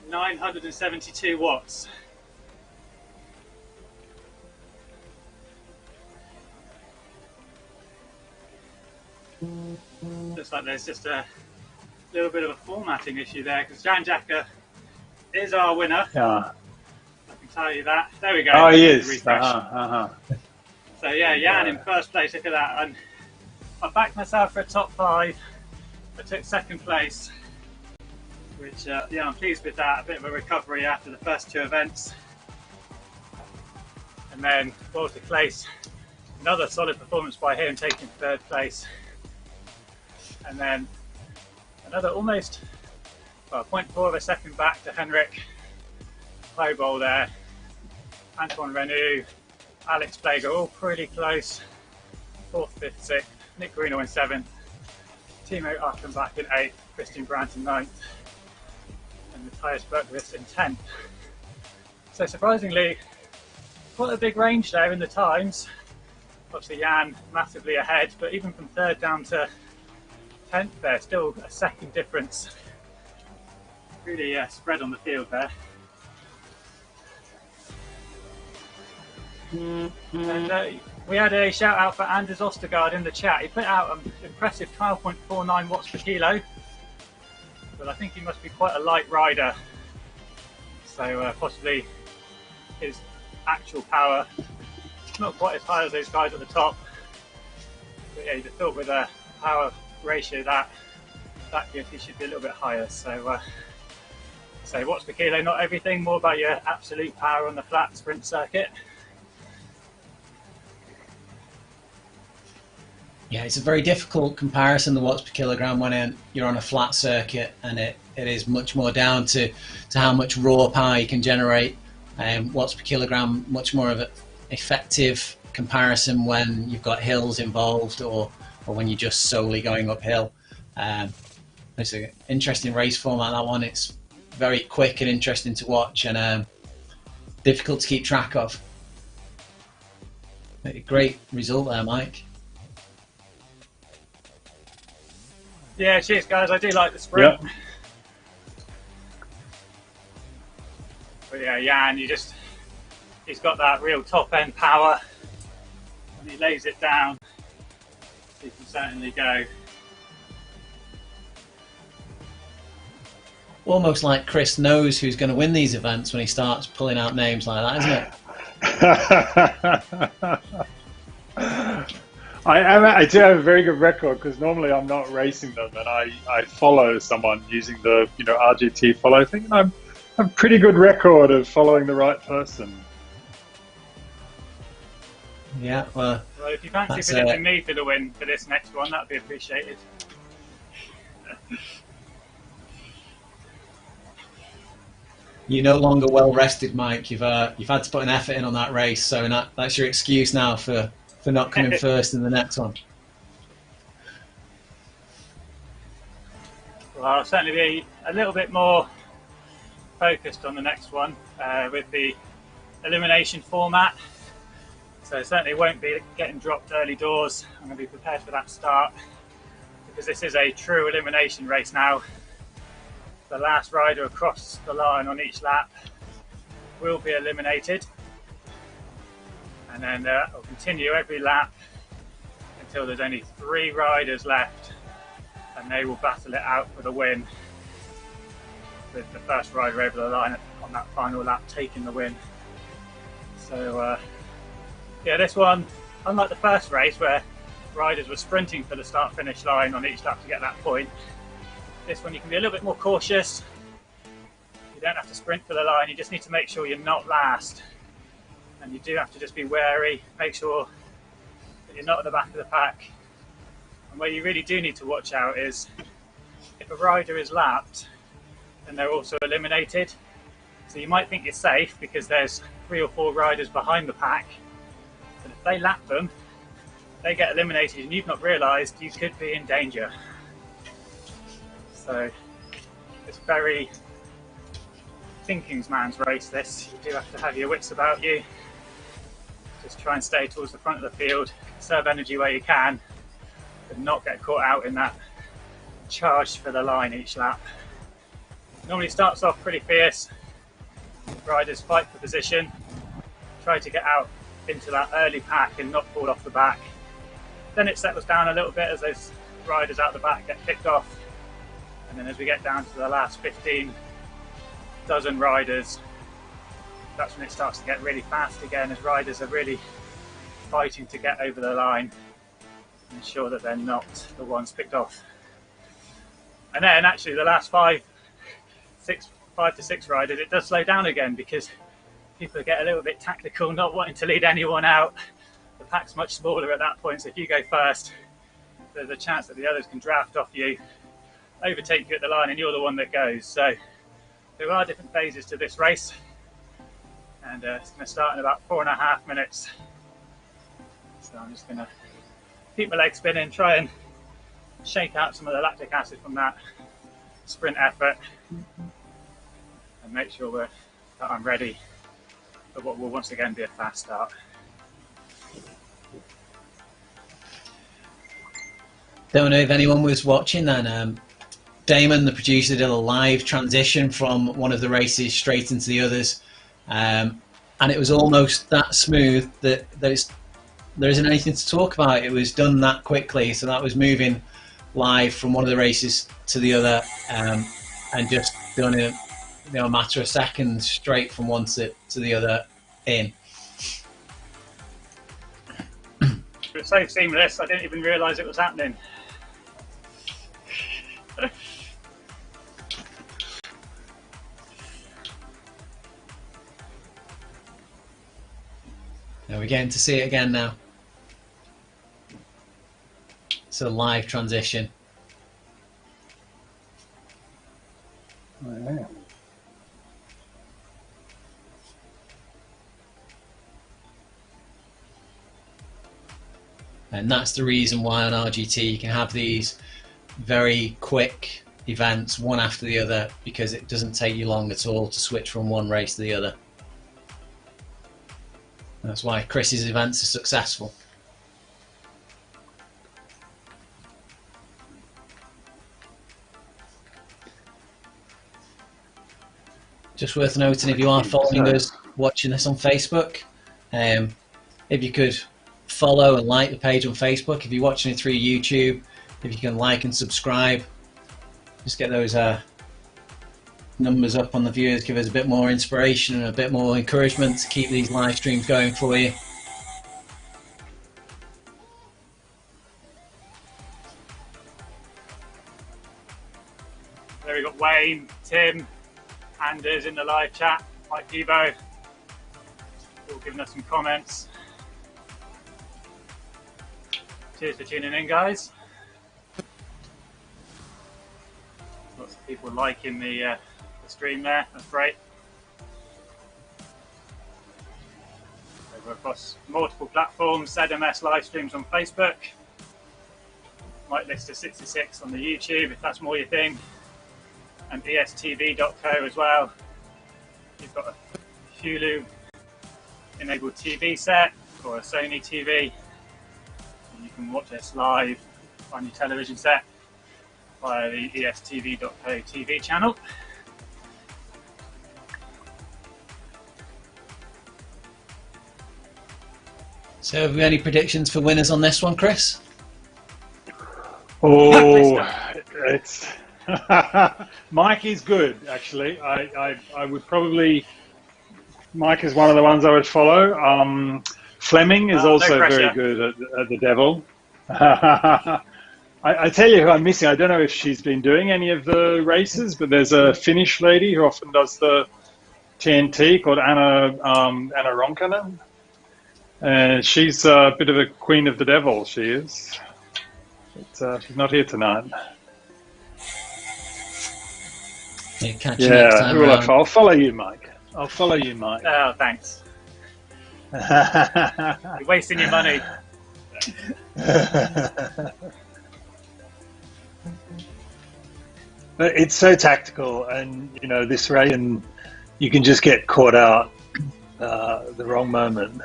[SPEAKER 2] 972 watts. Looks like there's just a little bit of a formatting issue there, because Jan Jacker is our winner.
[SPEAKER 1] Yeah.
[SPEAKER 2] I can tell you that. There we go.
[SPEAKER 1] Oh, he is.
[SPEAKER 2] So yeah, Jan in first place. Look at that. And I backed myself for a top 5. I took second place, which yeah, I'm pleased with that. A bit of a recovery after the first 2 events. And then Walter Clace, another solid performance by him, taking 3rd place. And then another almost 0.4 of a second back to Henrik Hobol there. Antoine Renou, Alex Plager, all pretty close. 4th, 5th, 6th. Nick Greeno in 7th. Timo Achenbach in 8th. Christian Brandt in 9th. And Matthias Bergqvist in 10th. So surprisingly, quite a big range there in the times. Obviously Jan massively ahead, but even from 3rd down to 10th there, still a second difference. Really spread on the field there. And we had a shout out for Anders Ostergaard in the chat. He put out an impressive 12.49 watts per kilo, but I think he must be quite a light rider, so possibly his actual power not quite as high as those guys at the top, but yeah, he's thought with a power ratio that good, he should be a little bit higher. So watts per kilo, not everything, more about your absolute power on the flat sprint circuit.
[SPEAKER 3] Yeah, it's a very difficult comparison, the watts per kilogram, when you're on a flat circuit, and it is much more down to how much raw power you can generate. Watts per kilogram, much more of an effective comparison when you've got hills involved, or when you're just solely going uphill. It's an interesting race format, that one. It's very quick and interesting to watch, and difficult to keep track of. A great result there, Mike.
[SPEAKER 2] Yeah, cheers guys, I do like the sprint. Yep. But yeah, Jan, he's got that real top end power, and he lays it down, he can certainly go.
[SPEAKER 3] Almost like Chris knows who's going to win these events when he starts pulling out names like that, isn't it?
[SPEAKER 1] I do have a very good record, because normally I'm not racing them, and I follow someone using the RGT follow thing, and I'm a pretty good record of following the right person.
[SPEAKER 3] Yeah, well
[SPEAKER 2] if you fancy predicting me for the win for this next one, that'd be appreciated.
[SPEAKER 3] You're no longer well rested, Mike. You've had to put an effort in on that race, so that's your excuse now for not coming first in the next one.
[SPEAKER 2] Well, I'll certainly be a little bit more focused on the next one with the elimination format. So certainly won't be getting dropped early doors. I'm going to be prepared for that start, because this is a true elimination race now. The last rider across the line on each lap will be eliminated, and then I'll continue every lap until there's only 3 riders left, and they will battle it out for the win, with the first rider over the line on that final lap taking the win. So yeah, this one, unlike the first race where riders were sprinting for the start-finish line on each lap to get that point, this one you can be a little bit more cautious. You don't have to sprint for the line, you just need to make sure you're not last. And you do have to just be wary, make sure that you're not at the back of the pack. And where you really do need to watch out is if a rider is lapped, then they're also eliminated. So you might think you're safe because there's 3 or 4 riders behind the pack, but if they lap them, they get eliminated and you've not realised, you could be in danger. So it's very thinking's man's race, this. You do have to have your wits about you. Just try and stay towards the front of the field, conserve energy where you can, but not get caught out in that charge for the line each lap. Normally starts off pretty fierce. Riders fight for position, try to get out into that early pack and not fall off the back. Then it settles down a little bit as those riders out the back get picked off. And then as we get down to the last 15 dozen riders, that's when it starts to get really fast again, as riders are really fighting to get over the line and ensure that they're not the ones picked off. And then actually the last 5 to 6 riders, it does slow down again because people get a little bit tactical, not wanting to lead anyone out. The pack's much smaller at that point, so if you go first, there's a chance that the others can draft off you, overtake you at the line, and you're the one that goes. So there are different phases to this race, and it's going to start in about 4.5 minutes. So I'm just going to keep my legs spinning, try and shake out some of the lactic acid from that sprint effort, and make sure that I'm ready for what will once again be a fast start.
[SPEAKER 3] Don't know if anyone was watching then. Damon, the producer, did a live transition from one of the races straight into the others, and it was almost that smooth that there isn't anything to talk about. It was done that quickly, so that was moving live from one of the races to the other, and just done in a matter of seconds, straight from one to the other in.
[SPEAKER 2] It was so seamless, I didn't even realise it was happening.
[SPEAKER 3] Now we're getting to see it again now. It's a live transition.
[SPEAKER 1] Oh, yeah.
[SPEAKER 3] And that's the reason why on RGT you can have these very quick events, one after the other, because it doesn't take you long at all to switch from one race to the other. That's why Chris's events are successful. Just worth noting, if you are following us, watching this on Facebook, if you could follow and like the page on Facebook. If you're watching it through YouTube, if you can like and subscribe, just get those numbers up on the viewers, give us a bit more inspiration and a bit more encouragement to keep these live streams going for you.
[SPEAKER 2] There we got Wayne, Tim, Anders in the live chat, Mike Debo, all giving us some comments. Cheers for tuning in, guys. Lots of people liking the stream there, that's great. So we're across multiple platforms, ZMS live streams on Facebook, Whitelist to 66 on the YouTube if that's more your thing, and estv.co as well. You've got a Hulu enabled TV set or a Sony TV, and you can watch us live on your television set via the estv.co TV channel.
[SPEAKER 3] So have we any predictions for winners on this one, Chris?
[SPEAKER 1] Oh, it's Mike is good, actually. I would probably, Mike is one of the ones I would follow. Fleming is also very good at the devil. I tell you who I'm missing. I don't know if she's been doing any of the races, but there's a Finnish lady who often does the TNT called Anna Ronkanen. She's a bit of a queen of the devil, she is. But she's not here tonight.
[SPEAKER 3] Catch you next time
[SPEAKER 1] I'll follow you, Mike. I'll follow you, Mike.
[SPEAKER 2] Oh, thanks. You're wasting your money.
[SPEAKER 1] But it's so tactical, and you know this race, and you can just get caught out the wrong moment.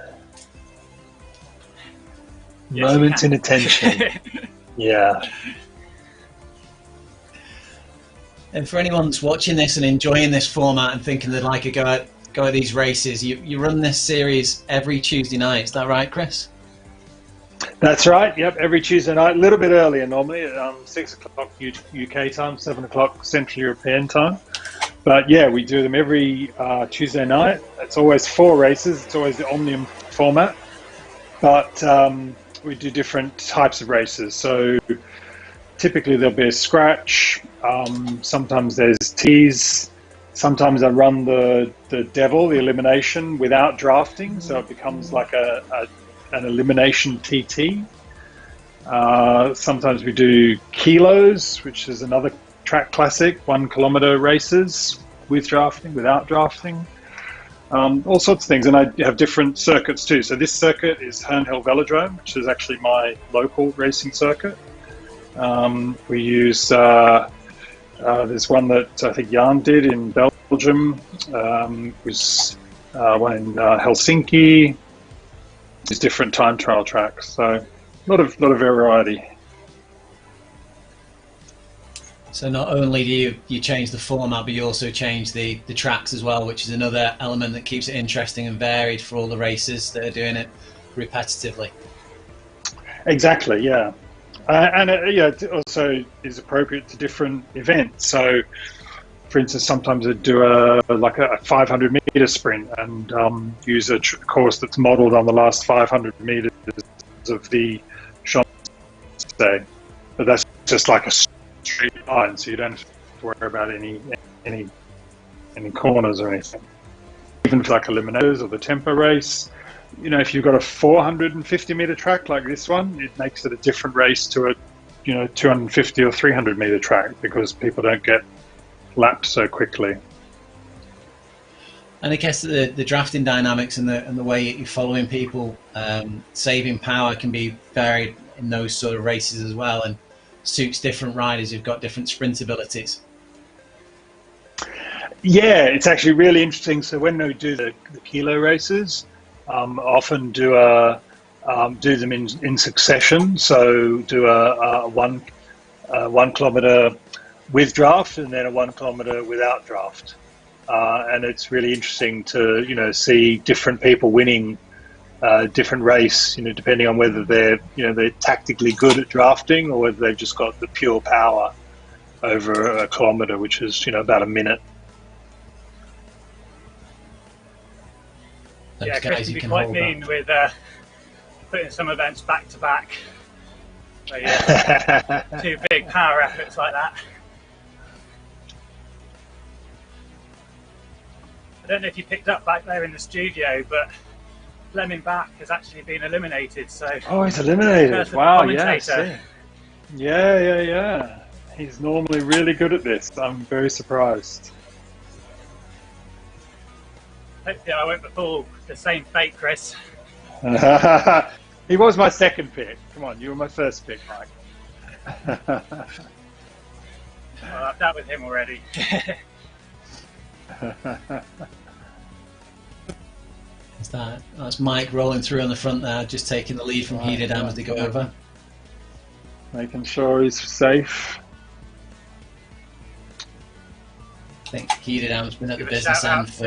[SPEAKER 2] Yes,
[SPEAKER 1] Moments in attention. Yeah.
[SPEAKER 3] And for anyone that's watching this and enjoying this format and thinking they'd like to go at these races, you run this series every Tuesday night. Is that right, Chris?
[SPEAKER 1] That's right. Yep, every Tuesday night, a little bit earlier normally, 6 o'clock UK time, 7 o'clock Central European time. But yeah, we do them every Tuesday night. It's always 4 races. It's always the Omnium format. But we do different types of races. So typically there'll be a scratch. Sometimes there's tees. Sometimes I run the devil, the elimination, without drafting. So it becomes like an elimination TT. Sometimes we do kilos, which is another track classic, 1 kilometer races with drafting, without drafting. All sorts of things, and I have different circuits too. So this circuit is Hernhill Velodrome, which is actually my local racing circuit. We use there's one that I think Jan did in Belgium. Was one in Helsinki. There's different time trial tracks, so a lot of variety.
[SPEAKER 3] So not only do you change the format, but you also change the tracks as well, which is another element that keeps it interesting and varied for all the races that are doing it repetitively. Exactly,
[SPEAKER 1] yeah. And it also is appropriate to different events. So, for instance, sometimes I do a 500 meter sprint and use a course that's modelled on the last 500 meters of the Champs-Élysées. But that's just like a straight line, so you don't have to worry about any corners or anything. Even for like eliminators or the tempo race, you know, if you've got a 450 meter track like this one, it makes it a different race to a 250 or 300 meter track because people don't get lapped so quickly.
[SPEAKER 3] And I guess the drafting dynamics and the way you're following people, saving power can be varied in those sort of races as well, and suits different riders who've got different sprint abilities.
[SPEAKER 1] Yeah, it's actually really interesting. So when we do the kilo races, often do them in succession. So do a 1 kilometer with draft and then a 1 kilometer without draft. And it's really interesting to see different people winning different race, depending on whether they're tactically good at drafting or whether they've just got the pure power over a kilometer, which is about a minute.
[SPEAKER 2] Yeah, Chris can be quite mean with putting some events back to back. So yeah, 2 big power efforts like that. I don't know if you picked up back there in the studio, but Fleming Back has actually been eliminated. So
[SPEAKER 1] he's eliminated! Wow, yeah. He's normally really good at this. I'm very surprised.
[SPEAKER 2] Hopefully I won't befall the same fate, Chris.
[SPEAKER 1] He was my second pick. Come on, you were my first pick, Mike.
[SPEAKER 2] Well, I've dealt with him already.
[SPEAKER 3] That's Mike rolling through on the front there, just taking the lead from Heidedam as they go over.
[SPEAKER 1] Making sure he's safe.
[SPEAKER 3] I think Heidedam's been at the business
[SPEAKER 2] end
[SPEAKER 3] for...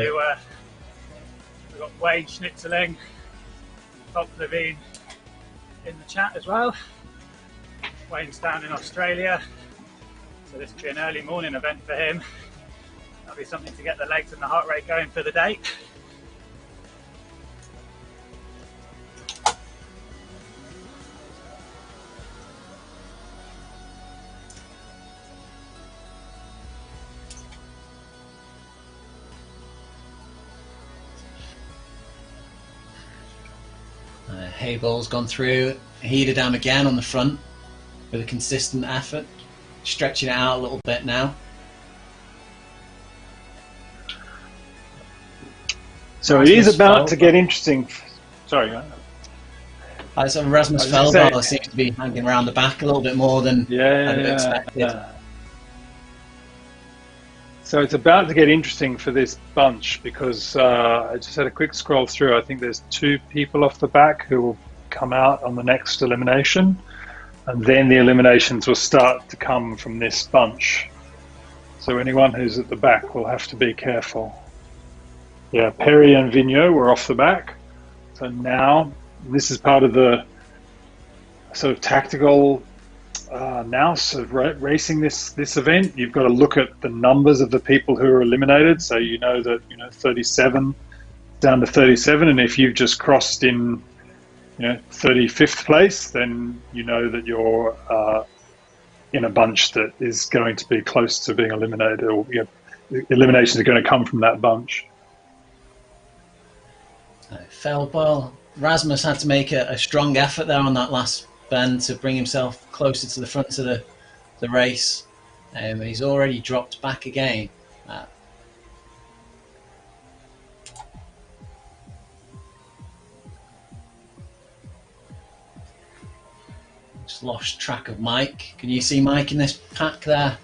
[SPEAKER 2] We've got Wayne Schnitzeling, Bob Levine in the chat as well. Wayne's down in Australia, so this will be an early morning event for him. That'll be something to get the legs and the heart rate going for the day.
[SPEAKER 3] Hayball's gone through. Heidedam again on the front with a consistent effort, stretching it out a little bit now.
[SPEAKER 1] So it is about to get interesting. Sorry.
[SPEAKER 3] So Rasmus Feldbauer seems to be hanging around the back a little bit more than I'd have expected.
[SPEAKER 1] Yeah. So it's about to get interesting for this bunch because I just had a quick scroll through. I think there's 2 people off the back who will come out on the next elimination, and then the eliminations will start to come from this bunch. So anyone who's at the back will have to be careful. Yeah, Perry and Vigneault were off the back. So now this is part of the sort of tactical nous of racing this event. You've got to look at the numbers of the people who are eliminated. So you know that 37 down to 37, and if you've just crossed in 35th place, then you know that you're in a bunch that is going to be close to being eliminated, or eliminations are going to come from that bunch.
[SPEAKER 3] Feldbauer, Rasmus had to make a strong effort there on that last bend to bring himself closer to the front of the race. He's already dropped back again. Just lost track of Mike. Can you see Mike in this pack there?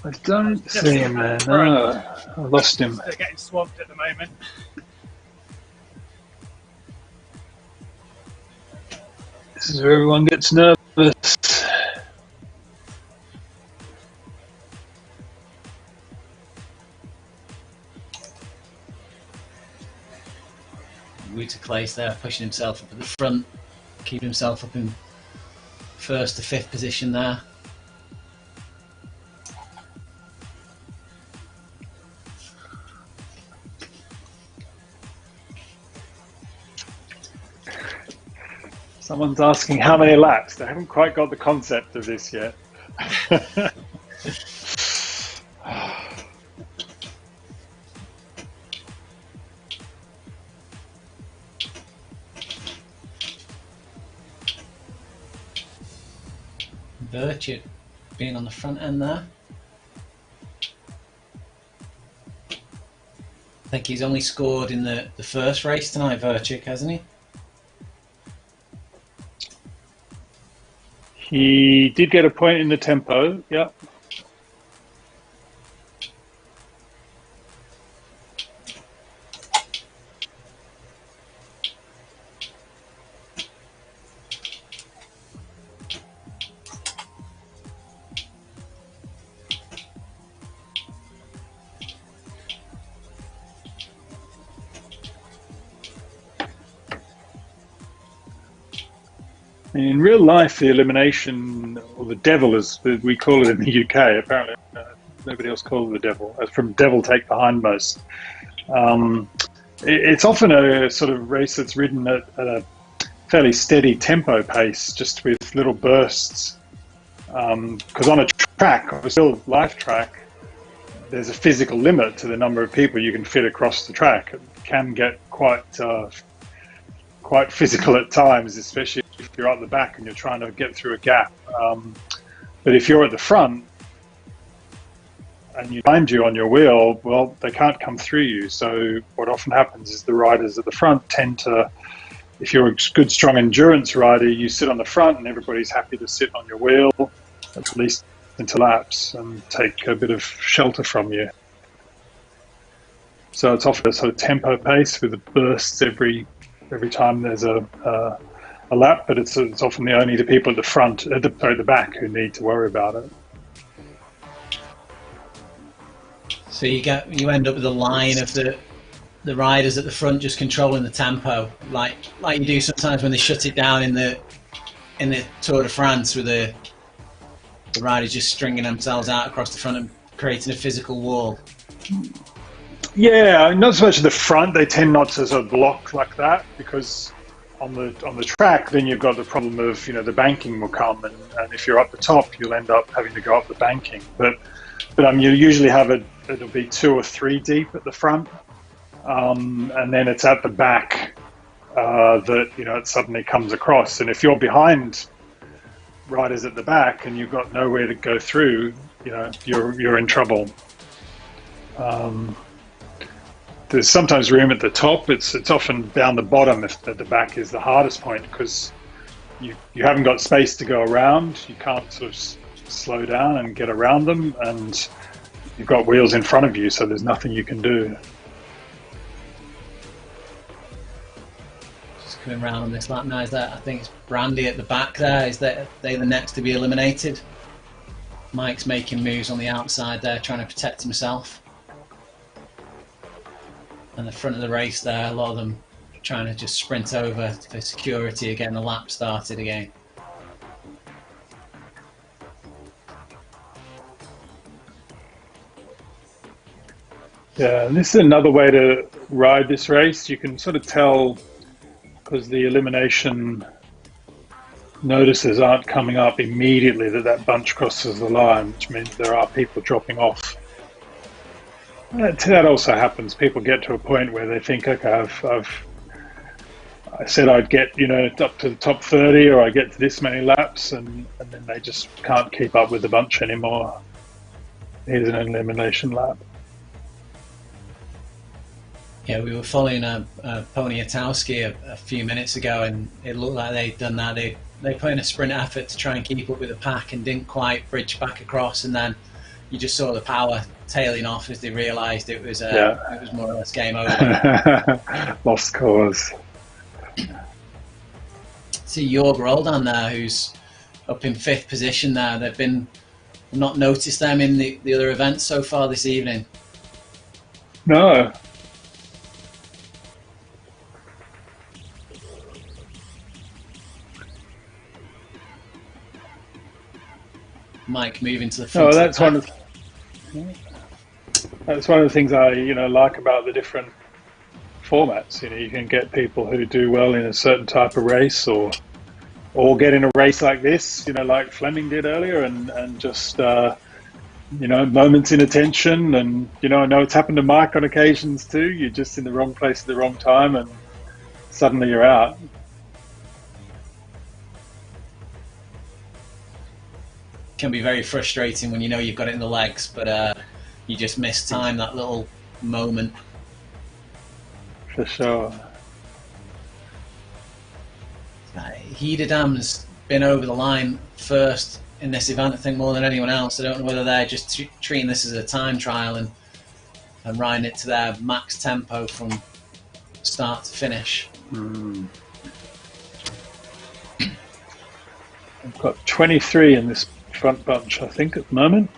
[SPEAKER 1] I don't see him there. No, I lost him.
[SPEAKER 2] They're getting swamped at the moment.
[SPEAKER 1] This is where everyone gets nervous.
[SPEAKER 3] Wouter Claes there, pushing himself up at the front, keeping himself up in 1st to 5th position there.
[SPEAKER 1] Someone's asking how many laps. They haven't quite got the concept of this yet.
[SPEAKER 3] Virtue being on the front end there. I think he's only scored in the first race tonight, Virtue, hasn't he?
[SPEAKER 1] He did get a point in the tempo, yeah. In real life, the elimination, or the devil as we call it in the UK, apparently nobody else calls it the devil, from devil take the hindmost. It's often a sort of race that's ridden at a fairly steady tempo pace, just with little bursts. Because on a track, a still life track, there's a physical limit to the number of people you can fit across the track. It can get quite physical at times, especially if you're at the back and you're trying to get through a gap. But if you're at the front and you find you on your wheel, well, they can't come through you. So what often happens is the riders at the front tend to, if you're a good, strong endurance rider, you sit on the front and everybody's happy to sit on your wheel, at least into laps, and take a bit of shelter from you. So it's often a sort of tempo pace with the bursts every time there's a lap, but it's often only the people at the front, at the back, who need to worry about it.
[SPEAKER 3] So you end up with a line of the riders at the front just controlling the tempo, like you do sometimes when they shut it down in the Tour de France, with the riders just stringing themselves out across the front and creating a physical wall.
[SPEAKER 1] Yeah, not so much at the front. They tend not to sort of block like that, because on the track, then you've got the problem of the banking will come, and if you're up the top, you'll end up having to go up the banking. But you usually have it'll be 2 or 3 deep at the front, and then it's at the back that it suddenly comes across. And if you're behind riders at the back and you've got nowhere to go through, you're in trouble. there's sometimes room at the top. It's often down the bottom if the back is the hardest point, because you haven't got space to go around. You can't sort of slow down and get around them, and you've got wheels in front of you, so there's nothing you can do.
[SPEAKER 3] Just coming round on this lap now, is that, I think it's Brandy at the back there, is that they the next to be eliminated? Mike's making moves on the outside there, trying to protect himself. And the front of the race there, a lot of them trying to just sprint over for security, getting the lap started again.
[SPEAKER 1] Yeah, and this is another way to ride this race. You can sort of tell, because the elimination notices aren't coming up immediately, that bunch crosses the line, which means there are people dropping off. That also happens. People get to a point where they think, okay, I said I'd get, up to the top 30, or I get to this many laps, and then they just can't keep up with the bunch anymore. Here's an elimination lap.
[SPEAKER 3] Yeah, we were following Poniatowski a few minutes ago, and it looked like they'd done that. They put in a sprint effort to try and keep up with the pack and didn't quite bridge back across, and then you just saw the power tailing off as they realised it was more or less game over.
[SPEAKER 1] Lost cause.
[SPEAKER 3] See Jorg Roldan there, who's up in 5th position there. I've not noticed them in the other events so far this evening.
[SPEAKER 1] No.
[SPEAKER 3] Mike moving to the front.
[SPEAKER 1] Oh, that's one of the things I like about the different formats. You can get people who do well in a certain type of race, or get in a race like this, like Fleming did earlier, and just moments in attention. And I know it's happened to Mike on occasions too. You're just in the wrong place at the wrong time, and suddenly you're out.
[SPEAKER 3] Can be very frustrating when you've got it in the legs, but you just miss time, that little moment.
[SPEAKER 1] For sure.
[SPEAKER 3] Hederdam's been over the line first in this event, I think, more than anyone else. I don't know whether they're just treating this as a time trial and riding it to their max tempo from start to finish.
[SPEAKER 1] I've got 23 in this front bunch, I think, at the moment.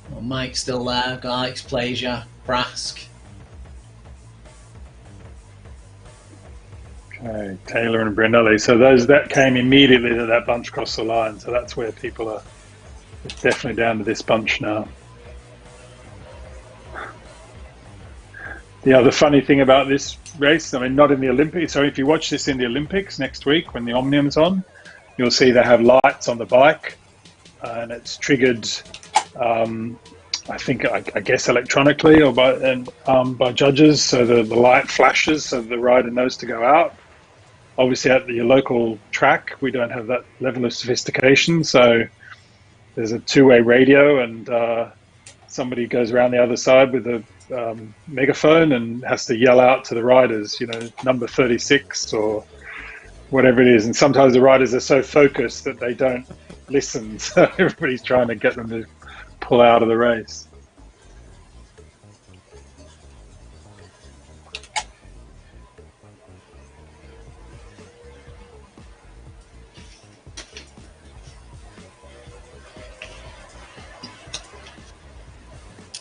[SPEAKER 3] Well, Mike's still there, Alex Plasia, Brask.
[SPEAKER 1] Okay, Taylor and Brunelli. So that came immediately that bunch crossed the line. So that's where people are. It's definitely down to this bunch now. The other funny thing about this race, not in the Olympics, so if you watch this in the Olympics next week when the Omnium's on, you'll see they have lights on the bike, and it's triggered, I guess electronically or by judges, so the light flashes so the rider knows to go out. Obviously at your local track, we don't have that level of sophistication, so there's a two-way radio, and somebody goes around the other side with a megaphone and has to yell out to the riders, number 36 or whatever it is. And sometimes the riders are so focused that they don't listen, so everybody's trying to get them to pull out of the race.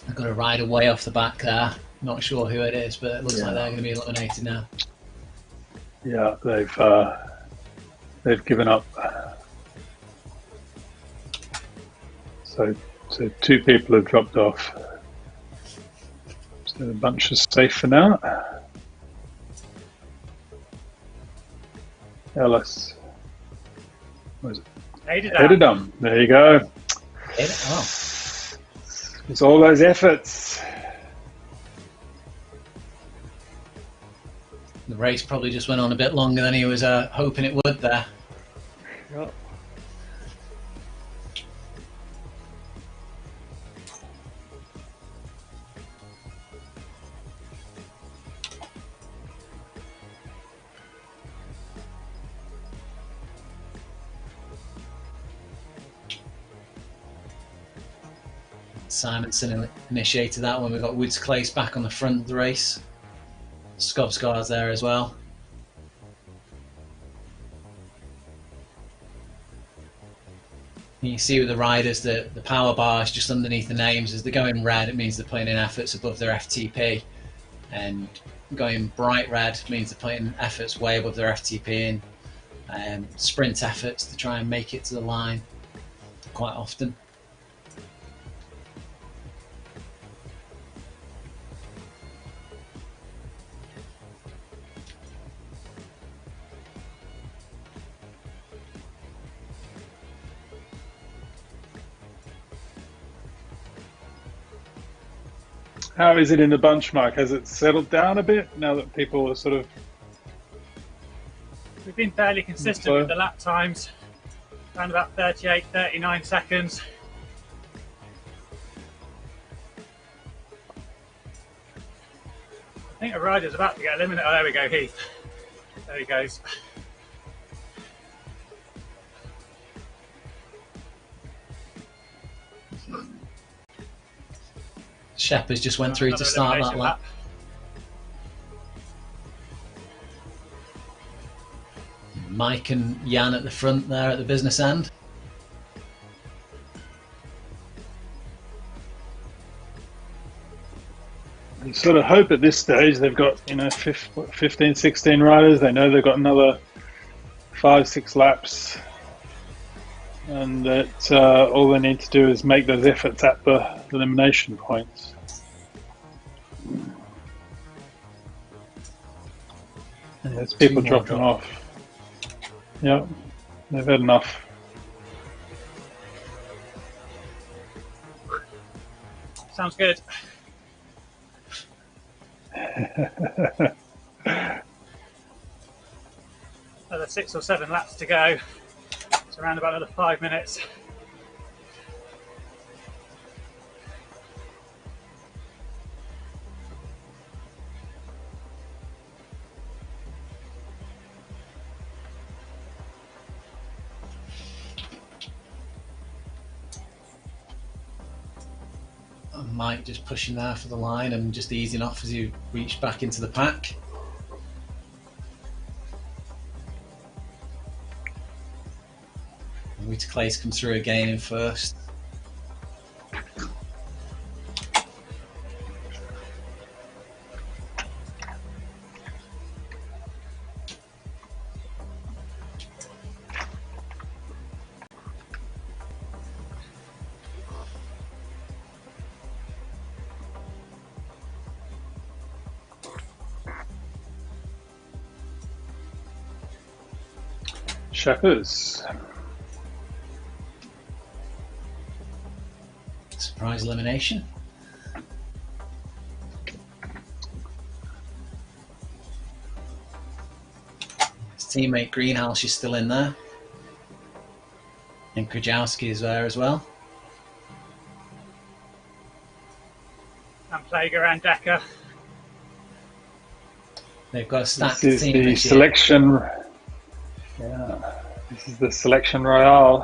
[SPEAKER 3] I've got a rider way off the back there. Not sure who it is, but it looks like they're going to be eliminated now.
[SPEAKER 1] Yeah, they've given up. So 2 people have dropped off. So the bunch is safe for now. Ellis. What is it? Hederdam. There you go.
[SPEAKER 3] Oh.
[SPEAKER 1] It's all those efforts.
[SPEAKER 3] The race probably just went on a bit longer than he was hoping it would there.
[SPEAKER 1] Yep.
[SPEAKER 3] Simonson initiated that one. We've got Woods Clace back on the front of the race. Skovskar's there as well. You can see with the riders that the power bar is just underneath the names. As they're going red, it means they're playing in efforts above their FTP, and going bright red means they're playing efforts way above their FTP, and sprint efforts to try and make it to the line quite often.
[SPEAKER 1] How is it in the bunch, Mark? Has it settled down a bit now that people are sort of...
[SPEAKER 2] We've been fairly consistent with the lap times, around about 38, 39 seconds. I think a rider's about to get eliminated. Oh, there we go, Heath. There he goes.
[SPEAKER 3] Shepherd's just went through to start that lap. Mike and Jan at the front there at the business end.
[SPEAKER 1] You sort of hope at this stage they've got 15, 16 riders. They know they've got another 5-6 laps, and that all they need to do is make those efforts at the elimination points. And there's people dropping off. Yeah, they've had enough.
[SPEAKER 2] Sounds good. Another 6 or 7 laps to go. It's around about another 5 minutes.
[SPEAKER 3] Mike just pushing there for the line and just easing off as he reached back into the pack. Woods Clace comes through again in first.
[SPEAKER 1] Shepherds.
[SPEAKER 3] Surprise elimination. His teammate Greenhouse is still in there. And Krajowski is there as well.
[SPEAKER 2] And Plager and Decker.
[SPEAKER 3] They've got a stacked
[SPEAKER 1] This is
[SPEAKER 3] team
[SPEAKER 1] the
[SPEAKER 3] this year.
[SPEAKER 1] selection. Yeah, this is the selection royale.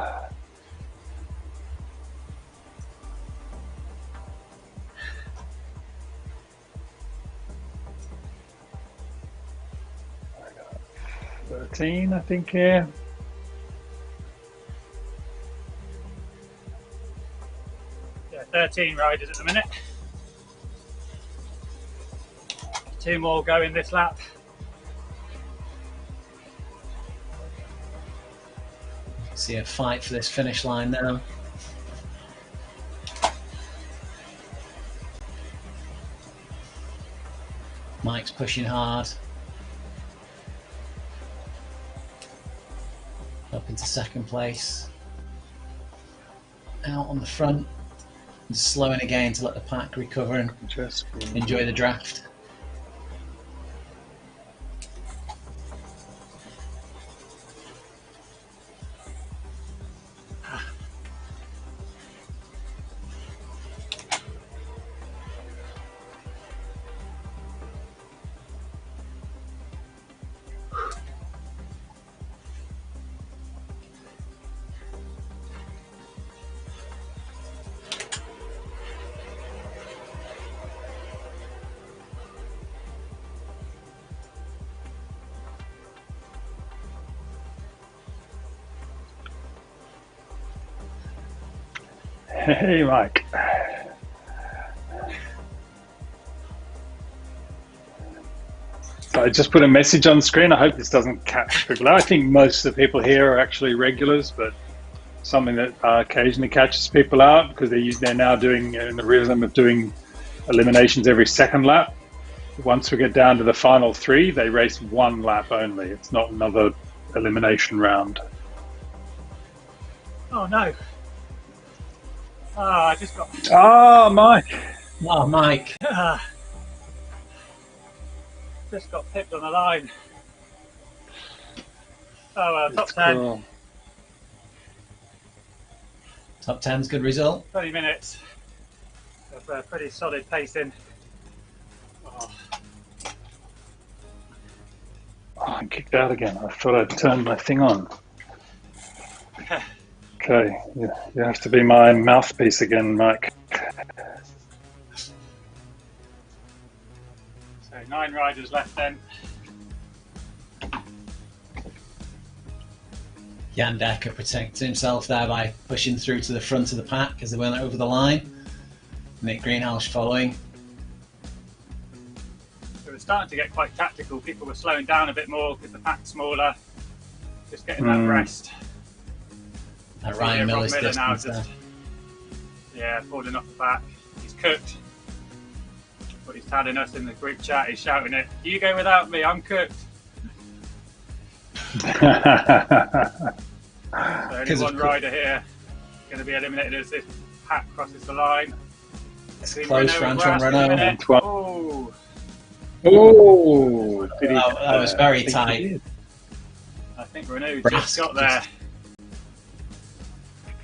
[SPEAKER 1] I got 13, I think, here.
[SPEAKER 2] Yeah, 13 riders at the minute. 2 more go in this lap.
[SPEAKER 3] See a fight for this finish line now. Mike's pushing hard. Up into second place. Out on the front. Just slowing again to let the pack recover and enjoy the draft.
[SPEAKER 1] Hey, Mike. So I just put a message on the screen. I hope this doesn't catch people out. I think most of the people here are actually regulars, but something that occasionally catches people out because they're now doing in the rhythm of doing eliminations every second lap. Once we get down to the final 3, they race 1 lap only. It's not another elimination round.
[SPEAKER 2] Oh no! I just got.
[SPEAKER 1] Oh, Mike!
[SPEAKER 3] Oh, Mike.
[SPEAKER 2] Just got pipped on the line. Oh well, top
[SPEAKER 1] It's
[SPEAKER 2] 10.
[SPEAKER 1] cool.
[SPEAKER 3] Top 10's good result.
[SPEAKER 2] 20 minutes of pretty solid pacing. Oh.
[SPEAKER 1] Oh, I'm kicked out again. I thought I'd turned my thing on. Okay, you have to be my mouthpiece again, Mike.
[SPEAKER 2] So 9 riders left then.
[SPEAKER 3] Jan Dekker protected himself there by pushing through to the front of the pack as they went over the line. Nick Greenhouse following.
[SPEAKER 2] It was starting to get quite tactical. People were slowing down a bit more because the pack's smaller. Just getting that rest.
[SPEAKER 3] That Ryan Miller's
[SPEAKER 2] Miller now
[SPEAKER 3] distance there.
[SPEAKER 2] falling off the back. He's cooked. But he's telling us in the group chat, he's shouting it, "You go without me, I'm cooked." So only one rider here going to be eliminated as this pack crosses the line.
[SPEAKER 3] It's close for Antoine
[SPEAKER 2] Oh,
[SPEAKER 3] Renault.
[SPEAKER 1] Oh,
[SPEAKER 3] that was very tight.
[SPEAKER 2] I think Renault just got there.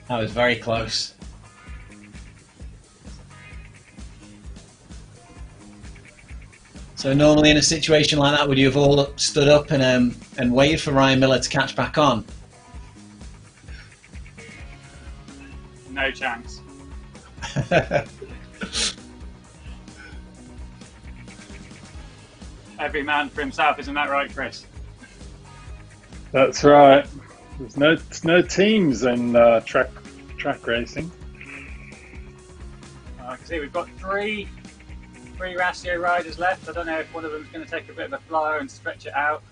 [SPEAKER 3] That was very close. So normally in a situation like that, would you have all stood up and waited for Ryan Miller to catch back on?
[SPEAKER 2] No chance. Every man for himself, isn't that right, Chris?
[SPEAKER 1] That's right. There's no teams in track racing.
[SPEAKER 2] I can see we've got three Ratio riders left. I don't know if one of them is going to take a bit of a flyer and stretch it out.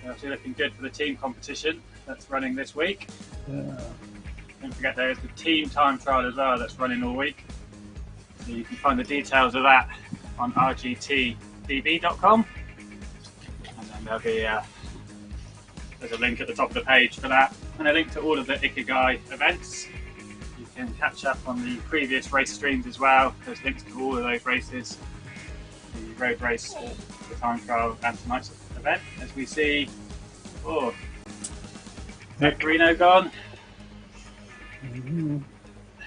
[SPEAKER 2] They're actually looking good for the team competition that's running this week.
[SPEAKER 1] Yeah.
[SPEAKER 2] Don't forget there is the team time trial as well that's running all week. So you can find the details of that on rgtdb.com. And then there'll be there's a link at the top of the page for that, and a link to all of the Ikigai events. You can catch up on the previous race streams as well. There's links to all of those races, the road race, the time trial, and tonight's event. As we see, Nick Reno gone.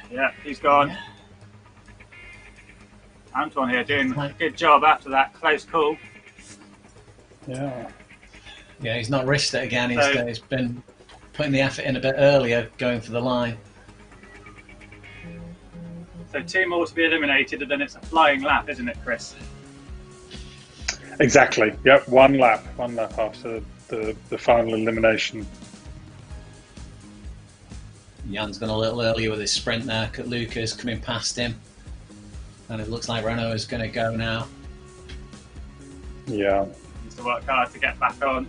[SPEAKER 2] Yeah, he's gone. Antoine here doing a good job after that close call.
[SPEAKER 3] Yeah, he's not risked it again. He's been putting the effort in a bit earlier, going for the line.
[SPEAKER 2] So 2 more to be eliminated, and then it's a flying lap, isn't it, Chris?
[SPEAKER 1] Exactly. Yep, one lap after the final elimination.
[SPEAKER 3] Jan's gone a little earlier with his sprint there. Lucas coming past him, and it looks like Renault is going to go now.
[SPEAKER 1] Yeah.
[SPEAKER 2] Needs to work hard to get back on.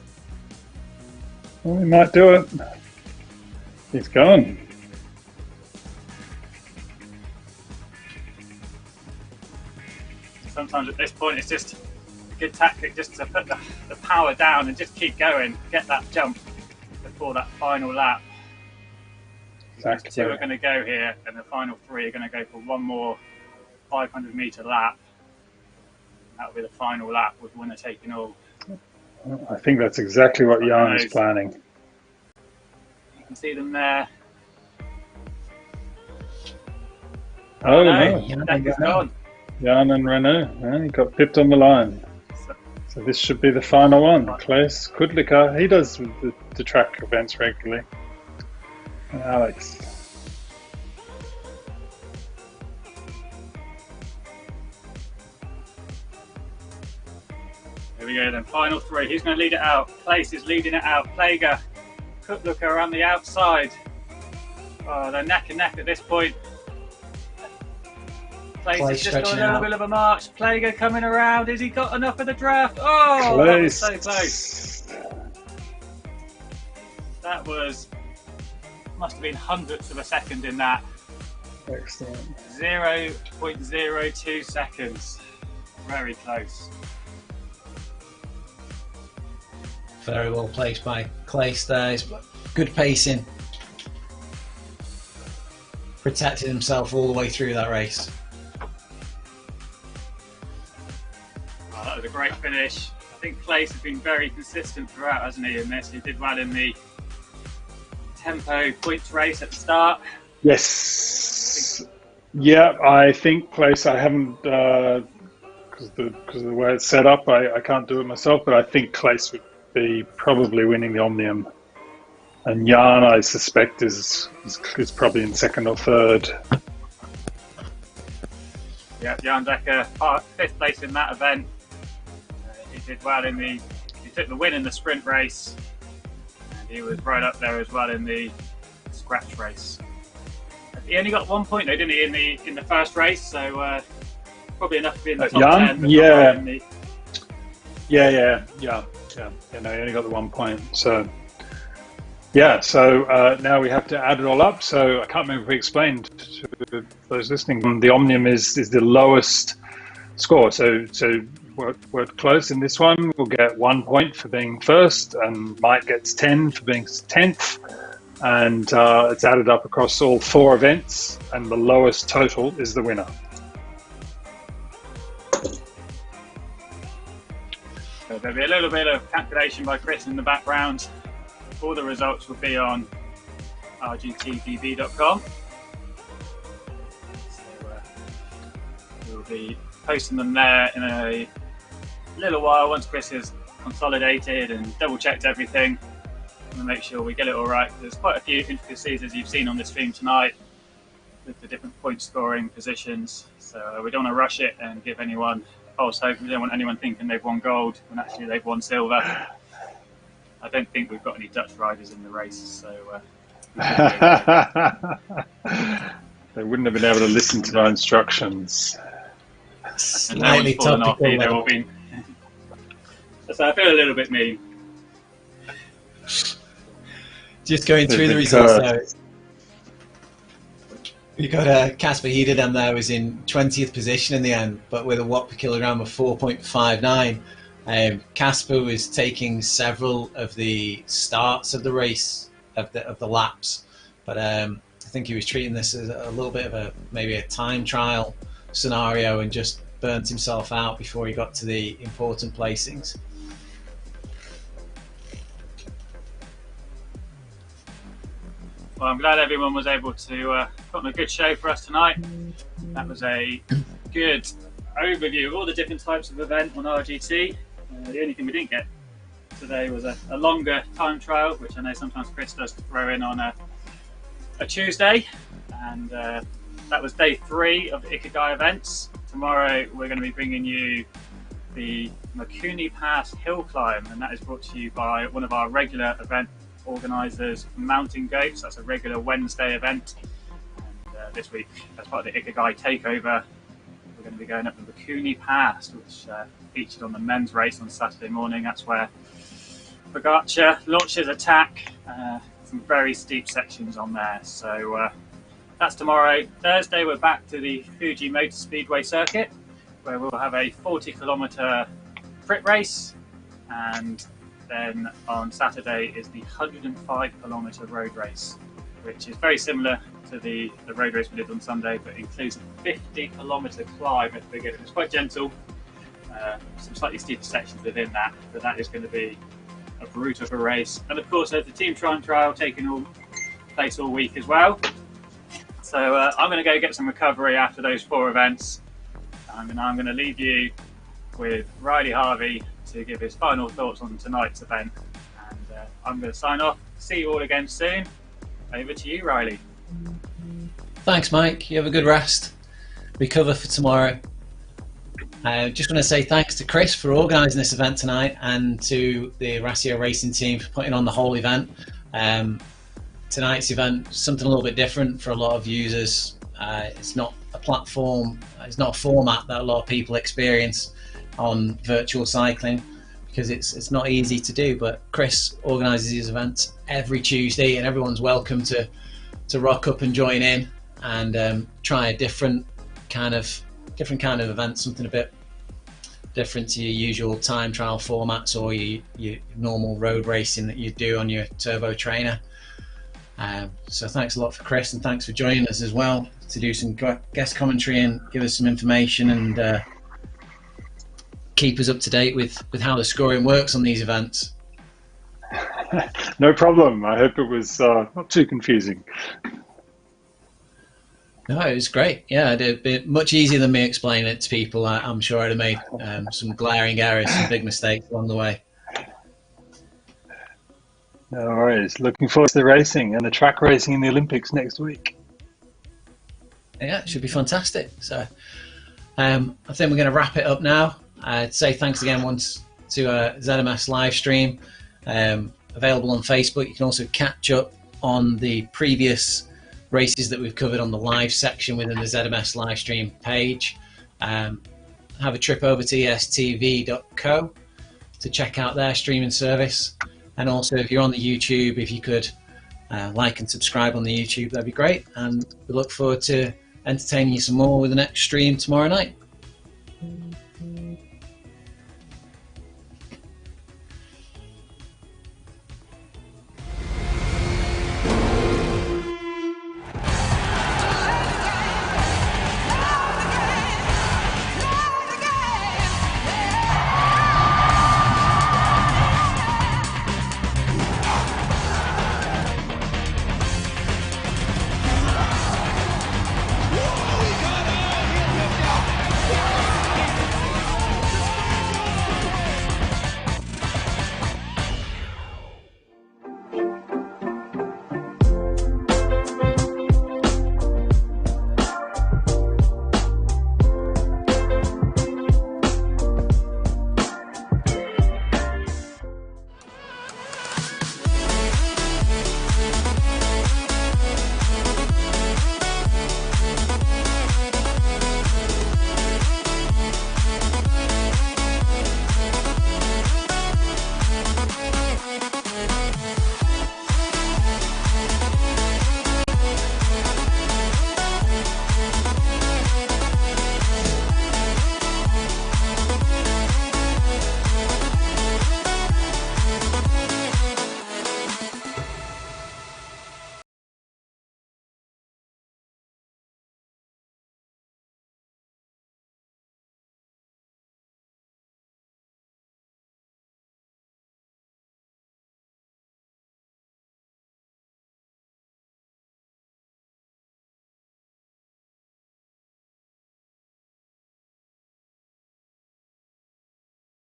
[SPEAKER 1] Well, he might do it. He's gone.
[SPEAKER 2] Sometimes at this point it's just a good tactic just to put the power down and just keep going, get that jump before that final lap.
[SPEAKER 1] Exactly.
[SPEAKER 2] 2 are going to go here, and the final 3 are going to go for one more 500-metre lap. That'll be the final lap with winner taking all.
[SPEAKER 1] I think that's exactly what Jan is planning.
[SPEAKER 2] You can see them there.
[SPEAKER 1] Oh no,
[SPEAKER 2] Dekker's gone.
[SPEAKER 1] Jan and Renault, he got pipped on the line. So this should be the final one. Klaus Kudliker, he does the track events regularly. And Alex.
[SPEAKER 2] Here we go then, final 3. Who's going to lead it out? Place is leading it out. Plager, Kudliker around the outside. Oh, they're neck and neck at this point. Place
[SPEAKER 3] Clay
[SPEAKER 2] has just got a
[SPEAKER 3] stretching
[SPEAKER 2] little
[SPEAKER 3] out.
[SPEAKER 2] bit of a march. Plager coming around. Has he got enough of the draft? Oh, that was so close. That must have been hundredths of a second in that.
[SPEAKER 1] Excellent.
[SPEAKER 2] 0.02 seconds. Very close.
[SPEAKER 3] Very well placed by Clay there. Good pacing. Protected himself all the way through that race.
[SPEAKER 2] Oh, that was a great finish. I think Clay's has been very consistent throughout, hasn't he, in this? He did well in the tempo points race at the start.
[SPEAKER 1] Yes. Yeah, I think Place, I haven't, because of the way it's set up, I can't do it myself, but I think Place would be probably winning the Omnium. And Jan, I suspect, is probably in second or third.
[SPEAKER 2] Yeah, Jan Dekker, 5th place in that event. He did well he took the win in the sprint race, and he was right up there as well in the scratch race. He only got 1 point though, didn't he, in the first race? So probably enough to be in the top
[SPEAKER 1] Jan?
[SPEAKER 2] 10. But
[SPEAKER 1] Yeah.
[SPEAKER 2] not in the...
[SPEAKER 1] Yeah. No, he only got the 1 point. So, yeah. So now we have to add it all up. So I can't remember if we explained to those listening. The Omnium is the lowest score. So we're close in this one. We'll get 1 point for being first, and Mike gets 10 for being 10th. And it's added up across all 4 events, and the lowest total is the winner.
[SPEAKER 2] So there'll be a little bit of calculation by Chris in the background. All the results will be on rgtdb.com. So we'll be posting them there in a little while once Chris has consolidated and double checked everything. And make sure we get it all right. There's quite a few intricacies, as you've seen on the stream tonight, with the different point scoring positions. So we don't want to rush it and give anyone false hope. We don't want anyone thinking they've won gold when actually they've won silver. I don't think we've got any Dutch riders in the race, so
[SPEAKER 1] they wouldn't have been able to listen to my instructions.
[SPEAKER 3] Slightly topical.
[SPEAKER 2] So I feel a little bit mean.
[SPEAKER 3] Just going through the results now. You got Casper Hederdam there was in 20th position in the end, but with a watt per kilogram of 4.59. Casper was taking several of the starts of the race, of the laps, but I think he was treating this as a little bit of maybe a time trial scenario and just burnt himself out before he got to the important placings.
[SPEAKER 2] Well, I'm glad everyone was able to put on a good show for us tonight. That was a good overview of all the different types of event on RGT. The only thing we didn't get today was a longer time trial, which I know sometimes Chris does throw in on a Tuesday. And that was day 3 of the Ikigai events. Tomorrow we're going to be bringing you the Makuni Pass Hill Climb, and that is brought to you by one of our regular event organisers, Mountain Goats. That's a regular Wednesday event, and this week, as part of the Ikigai takeover, we're going to be going up the Makuni Pass, which featured on the men's race on Saturday morning. That's where Pogacar launched his attack. Some very steep sections on there, so that's tomorrow. Thursday we're back to the Fuji Motor Speedway circuit, where we'll have a 40-kilometre crit race, and then on Saturday is the 105-kilometre road race, which is very similar to the road race we did on Sunday, but includes a 50-kilometre climb at the beginning. It's quite gentle, some slightly steeper sections within that, but that is going to be a brute of a race. And of course, there's the team time trial taking place all week as well. So I'm going to go get some recovery after those 4 events, and I'm going to leave you with Riley Harvey to give his final thoughts on tonight's event, and I'm going to sign off. See you all again soon. Over to you, Riley.
[SPEAKER 3] Thanks, Mike. You have a good rest. Recover for tomorrow. Just want to say thanks to Chris for organising this event tonight, and to the Ratio Racing team for putting on the whole event. tonight's event something a little bit different for a lot of users. It's not a platform, it's not a format that a lot of people experience on virtual cycling, because it's not easy to do. But Chris organises these events every Tuesday, and everyone's welcome to rock up and join in and try a different kind of event, something a bit different to your usual time trial formats or your normal road racing that you do on your turbo trainer. So thanks a lot for Chris, and thanks for joining us as well to do some guest commentary and give us some information and keep us up to date with how the scoring works on these events.
[SPEAKER 1] No problem. I hope it was not too confusing.
[SPEAKER 3] No, it was great. Yeah, it'd be much easier than me explaining it to people. I'm sure I'd have made some glaring errors, some big mistakes along the way.
[SPEAKER 1] No worries. Looking forward to the racing and the track racing in the Olympics next week.
[SPEAKER 3] Yeah, it should be fantastic. So I think we're going to wrap it up now. I'd say thanks again once to ZMS live stream, available on Facebook. You can also catch up on the previous races that we've covered on the live section within the ZMS live stream page. Have a trip over to estv.co to check out their streaming service. And also, if you're on the YouTube, if you could like and subscribe on the YouTube, that'd be great. And we look forward to entertaining you some more with the next stream tomorrow night.